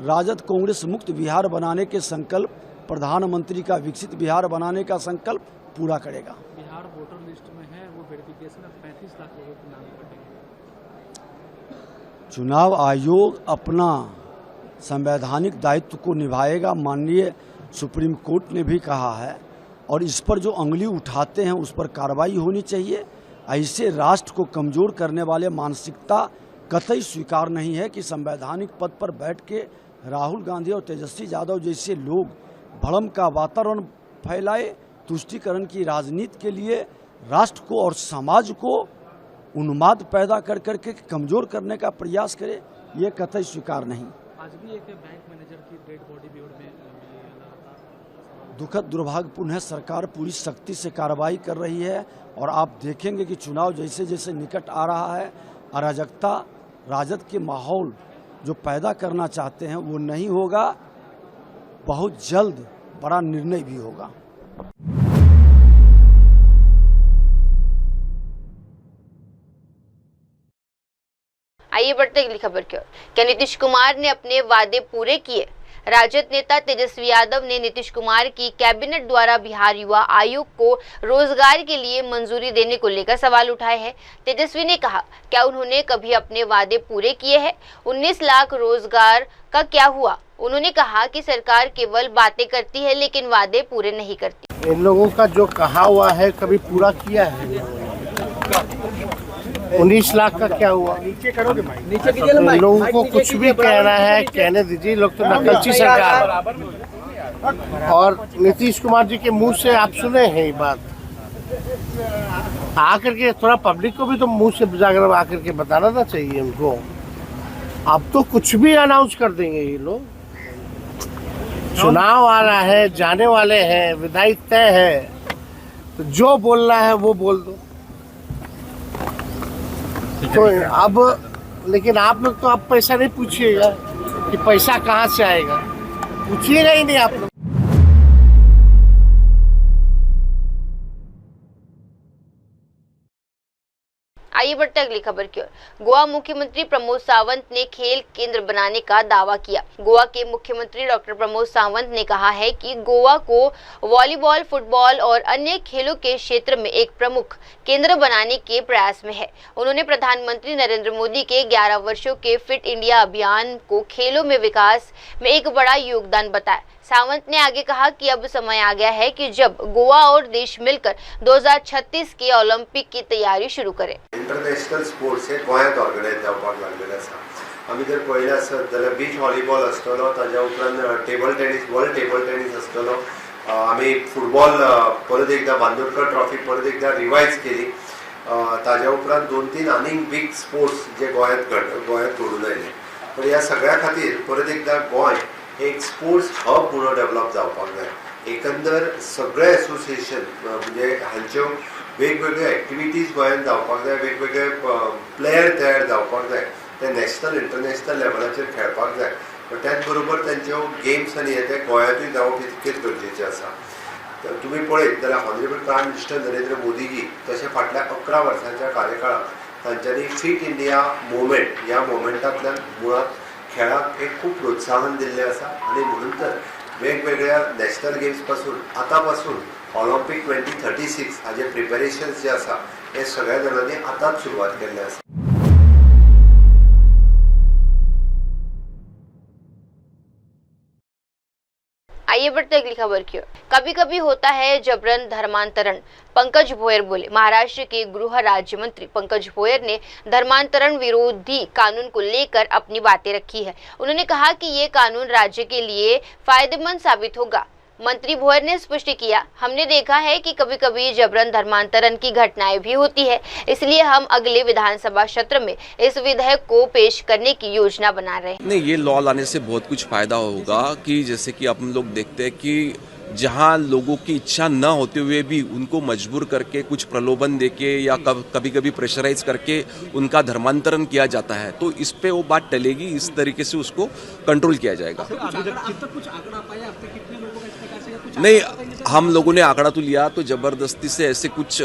राजद कांग्रेस मुक्त बिहार बनाने के संकल्प, प्रधानमंत्री का विकसित बिहार बनाने का संकल्प पूरा करेगा। बिहार वोटर लिस्ट में है, वो वेरिफिकेशन अब 35 लाख लोगों के नाम कटेंगे। चुनाव आयोग अपना संवैधानिक दायित्व को निभाएगा। माननीय सुप्रीम कोर्ट ने भी कहा है और इस पर जो अंगुली उठाते हैं उस पर कार्रवाई होनी चाहिए। ऐसे राष्ट्र को कमजोर करने वाले मानसिकता कतई स्वीकार नहीं है कि संवैधानिक पद पर बैठ के राहुल गांधी और तेजस्वी यादव जैसे लोग भ्रम का वातावरण फैलाए, तुष्टीकरण की राजनीति के लिए राष्ट्र को और समाज को उन्माद पैदा कर करके कमजोर करने का प्रयास करे, ये कतई स्वीकार नहीं। आज भी एक बैंक मैनेजर की डेड बॉडी बिहार में दुखद दुर्भाग्यपूर्ण है। सरकार पूरी सख्ती से कार्रवाई कर रही है और आप देखेंगे कि चुनाव जैसे जैसे निकट आ रहा है, अराजकता राजद के माहौल जो पैदा करना चाहते हैं वो नहीं होगा। बहुत जल्द बड़ा निर्णय भी होगा। आइए बढ़ते अगली खबर की ओर। क्या नीतीश कुमार ने अपने वादे पूरे किए? राजद नेता तेजस्वी यादव ने नीतीश कुमार की कैबिनेट द्वारा बिहार युवा आयोग को रोजगार के लिए मंजूरी देने को लेकर सवाल उठाए हैं। तेजस्वी ने कहा, क्या उन्होंने कभी अपने वादे पूरे किए हैं? 19 लाख रोजगार का क्या हुआ? उन्होंने कहा कि सरकार केवल बातें करती है लेकिन वादे पूरे नहीं करती। इन लोगों का जो कहा हुआ है कभी पूरा किया है? 19 लाख का क्या हुआ? नीचे करोगे भाई, नीचे कीजिए। इन लोगों को कुछ भी कहना है कहने दीजिए। लोग तो नकलची सरकार। और नीतीश कुमार जी के मुंह से आप सुने हैं ये बात, आकर के थोड़ा पब्लिक को भी तो मुंह से जाकर आकर के बताना था चाहिए उनको। अब तो कुछ भी अनाउंस कर देंगे ये लोग। चुनाव आ रहा है, जाने वाले हैं, विधायी तय है, तो जो बोलना है वो बोल दो। तो अब लेकिन आप लोग तो अब पैसा नहीं पूछिएगा कि पैसा कहाँ से आएगा, पूछिएगा ही नहीं आप लोग। आइए बढ़ते अगली खबर की ओर। गोवा मुख्यमंत्री प्रमोद सावंत ने खेल केंद्र बनाने का दावा किया। गोवा के मुख्यमंत्री डॉक्टर प्रमोद सावंत ने कहा है कि गोवा को वॉलीबॉल, फुटबॉल और अन्य खेलों के क्षेत्र में एक प्रमुख केंद्र बनाने के प्रयास में है। उन्होंने प्रधानमंत्री नरेंद्र मोदी के 11 वर्षों के फिट इंडिया अभियान को खेलों में विकास में एक बड़ा योगदान बताया। सावंत ने आगे कहा कि अब समय आ गया है कि जब गोवा और देश मिलकर 2036 के ओलंपिक की तयारी शुरू करें। इंटरनॅशनल स्पोर्ट्स हे गोंयांत ऑर्गनायज जावपाक लागलेले आसा। आमी जर पळयलें आसत जाल्यार बीच व्हॉलीबॉल आसतलो, ताज्या उपरांत table tennis, world table tennis आसतलो। आमी फुटबॉल परत एकदा बांदोडकर ट्रॉफी परत एकदा रिवायज केली। ताज्या उपरांत 2-3 आनीक बीग स्पोर्ट्स जे गोंयांत घडून आयले। पण ह्या सगळ्या खातीर परत एकदा गोंय एक स्पोर्ट्स हब म्हणून डेव्हलप जावपाक जाय। एकंदर सगळे एसोसिएशन म्हणजे हांच्यो वेगवेगळ्यो एक्टिविटीज गोंयांत जावपाक जाय, वेगवेगळे प्लेयर तयार जावपाक जाय, ते नॅशनल इंटरनॅशनल लेवलाचेर खेळपाक जाय। त्याच बरोबर तांच्यो गेम्स आनी हे ते गोंयांतूय जावप तितकेच गरजेचें आसा. तुम्ही पळयत जाल्यार ऑनरेबल प्रायम मिनिस्टर नरेंद्र मोदीजी तशें फाटल्या 11 वर्सांच्या कार्यकाळांत तांच्यांनी फिट इंडिया मुवमेंट ह्या मुवमेंटांतल्यान मुळात खेळाक एक खूब प्रोत्साहन दिल्लें आसा आनी म्हणून तर वेगवेगळ्या नॅशनल गेम्स पासून आतां पासून ऑलिंपिक 2036 हाजे प्रिपरेशन्स जे आसा हे सगळ्या जाणांनी आतांच सुरवात केल्ले आसा. आइए बढ़ते अगली खबर की ओर। कभी कभी होता है जबरन धर्मांतरण, पंकज भोयर बोले। महाराष्ट्र के गृह राज्य मंत्री पंकज भोयर ने धर्मांतरण विरोधी कानून को लेकर अपनी बातें रखी है। उन्होंने कहा कि ये कानून राज्य के लिए फायदेमंद साबित होगा। मंत्री भोयर ने स्पष्ट किया, हमने देखा है कि कभी कभी जबरन धर्मांतरण की घटनाएं भी होती है, इसलिए हम अगले विधानसभा सत्र में इस विधेयक को पेश करने की योजना बना रहे हैं। नहीं, ये लॉ लाने से बहुत कुछ फायदा होगा कि जैसे कि अपन लोग देखते हैं कि जहां लोगों की इच्छा न होते हुए भी उनको मजबूर करके कुछ प्रलोभन देके या कभी कभी प्रेशराइज करके उनका धर्मांतरण किया जाता है, तो इस पे वो बात टलेगी, इस तरीके से उसको कंट्रोल किया जाएगा। नहीं, हम लोगों ने आंकड़ा तो लिया, तो जबरदस्ती से ऐसे कुछ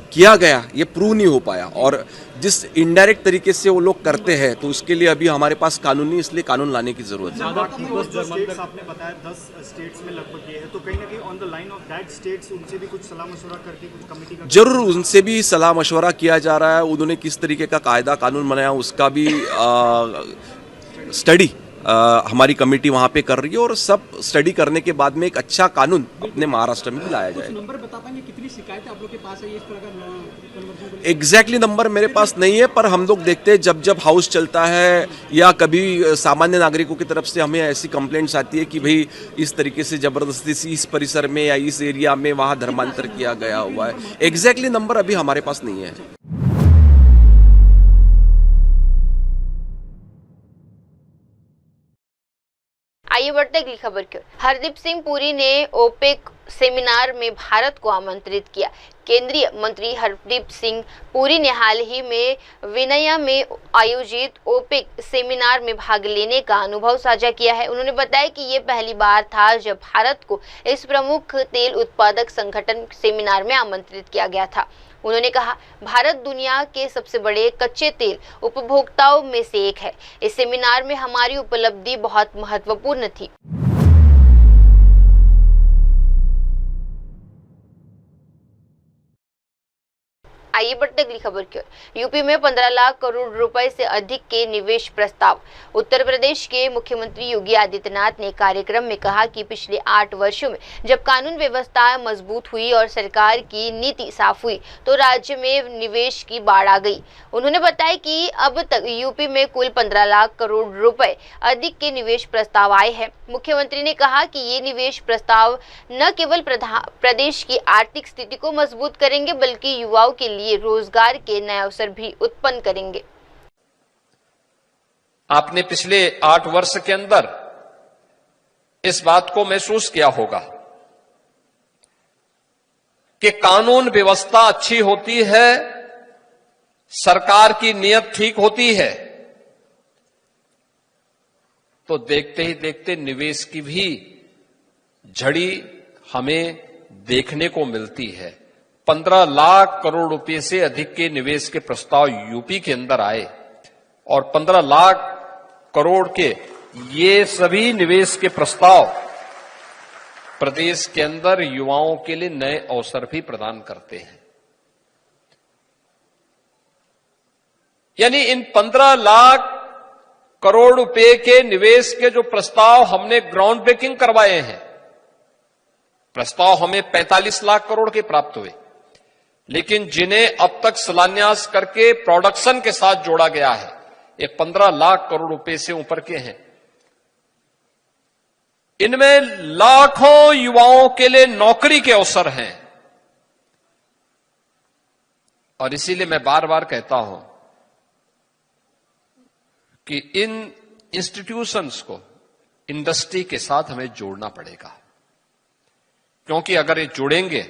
किया गया ये प्रूव नहीं हो पाया, और जिस इनडायरेक्ट तरीके से वो लोग करते हैं तो उसके लिए अभी हमारे पास कानून नहीं, इसलिए कानून लाने की जरूरत है। आपने बताया 10 स्टेट्स में लगभग ये है, तो कहीं ना कहीं on the line of that states उनसे भी कुछ सलाह मशवरा करके कुछ कमेटी का जरूर उनसे भी सलाह मशवरा किया जा रहा है। उन्होंने किस तरीके का कायदा कानून बनाया उसका भी स्टडी हमारी कमेटी वहां पे कर रही है, और सब स्टडी करने के बाद में एक अच्छा कानून अपने महाराष्ट्र में लाया जाएगा। नंबर बता पाएंगे कितनी शिकायतें आप लोग के पास है इस तरह का? एग्जैक्टली नंबर मेरे पास नहीं है, पर हम लोग देखते हैं जब हाउस चलता है या कभी सामान्य नागरिकों की तरफ से हमें ऐसी कंप्लेंट्स आती है कि भाई इस तरीके से जबरदस्ती से इस परिसर में या इस एरिया में वहां धर्मांतर किया गया हुआ है। एग्जैक्टली नंबर अभी हमारे पास नहीं है। आइए बढ़ते अगली खबर की ओर। हरदीप सिंह पुरी ने ओपेक सेमिनार में भारत को आमंत्रित किया। केंद्रीय मंत्री हरदीप सिंह पुरी ने हाल ही में विनया में आयोजित ओपेक सेमिनार में भाग लेने का अनुभव साझा किया है। उन्होंने बताया कि ये पहली बार था जब भारत को इस प्रमुख तेल उत्पादक संगठन सेमिनार में आमंत्रित किया गया था। उन्होंने कहा, भारत दुनिया के सबसे बड़े कच्चे तेल उपभोक्ताओं में से एक है। इस सेमिनार में हमारी उपलब्धि बहुत महत्वपूर्ण थी। आइए बढ़ते अगली खबर की ओर। यूपी में 15 लाख करोड़ रुपए से अधिक के निवेश प्रस्ताव। उत्तर प्रदेश के मुख्यमंत्री योगी आदित्यनाथ ने कार्यक्रम में कहा कि पिछले 8 वर्षों में जब कानून व्यवस्था मजबूत हुई और सरकार की नीति साफ हुई तो राज्य में निवेश की बाढ़ आ गई। उन्होंने बताया कि अब तक यूपी में कुल 15 लाख करोड़ रुपए अधिक के निवेश प्रस्ताव आए हैं। मुख्यमंत्री ने कहा कि ये निवेश प्रस्ताव न केवल प्रदेश की आर्थिक स्थिति को मजबूत करेंगे बल्कि युवाओं के लिए रोजगार के नए अवसर भी उत्पन्न करेंगे। आपने पिछले 8 वर्ष के अंदर इस बात को महसूस किया होगा कि कानून व्यवस्था अच्छी होती है, सरकार की नीयत ठीक होती है तो देखते ही देखते निवेश की भी झड़ी हमें देखने को मिलती है। 15 लाख करोड़ रुपए से अधिक के निवेश के प्रस्ताव यूपी के अंदर आए और 15 लाख करोड़ के ये सभी निवेश के प्रस्ताव प्रदेश के अंदर युवाओं के लिए नए अवसर भी प्रदान करते हैं। यानी इन 15 लाख करोड़ रुपए के निवेश के जो प्रस्ताव हमने ग्राउंड ब्रेकिंग करवाए हैं, प्रस्ताव हमें 45 लाख करोड़ के प्राप्त हुए, लेकिन जिन्हें अब तक शिलान्यास करके प्रोडक्शन के साथ जोड़ा गया है ये 15 लाख करोड़ रुपए से ऊपर के हैं। इनमें लाखों युवाओं के लिए नौकरी के अवसर हैं और इसीलिए मैं बार बार कहता हूं कि इन इंस्टीट्यूशंस को इंडस्ट्री के साथ हमें जोड़ना पड़ेगा, क्योंकि अगर ये जुड़ेंगे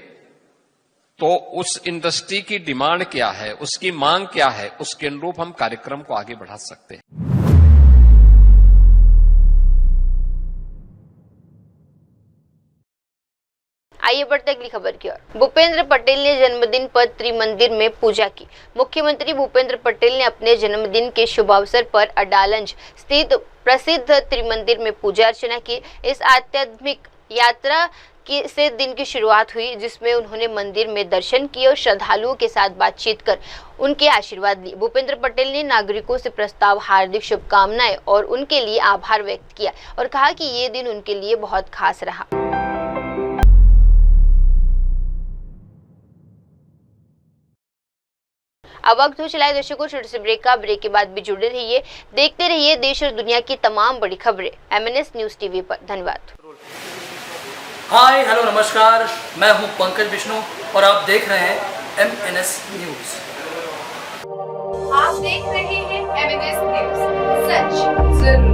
तो उस इंडस्ट्री की डिमांड क्या है, उसकी मांग क्या है, उसके अनुरूप हम कार्यक्रम को आगे बढ़ा सकते हैं। आइए बढ़ते अगली खबर की ओर। भूपेंद्र पटेल ने जन्मदिन पर त्रिमंदिर में पूजा की। मुख्यमंत्री भूपेंद्र पटेल ने अपने जन्मदिन के शुभ अवसर पर अडालंज स्थित प्रसिद्ध त्रिमंदिर में पूजा अर्चना की। इस आध्यात्मिक यात्रा से दिन की शुरुआत हुई, जिसमें उन्होंने मंदिर में दर्शन किए और श्रद्धालुओं के साथ बातचीत कर उनके आशीर्वाद लिए। भूपेंद्र पटेल ने नागरिकों से प्रस्ताव हार्दिक शुभकामनाएं और उनके लिए आभार व्यक्त किया और कहा कि ये दिन उनके लिए बहुत खास रहा। अब वक्त हो चला है दर्शकों छोटे से ब्रेक का। ब्रेक के बाद भी जुड़े रहिए, देखते रहिए देश और दुनिया की तमाम बड़ी खबरें MNS न्यूज टीवी पर। धन्यवाद। हाय हेलो नमस्कार, मैं हूं पंकज विष्णु और आप देख रहे हैं MNS न्यूज। आप देख रहे हैं MNS न्यूज, सच जरूर।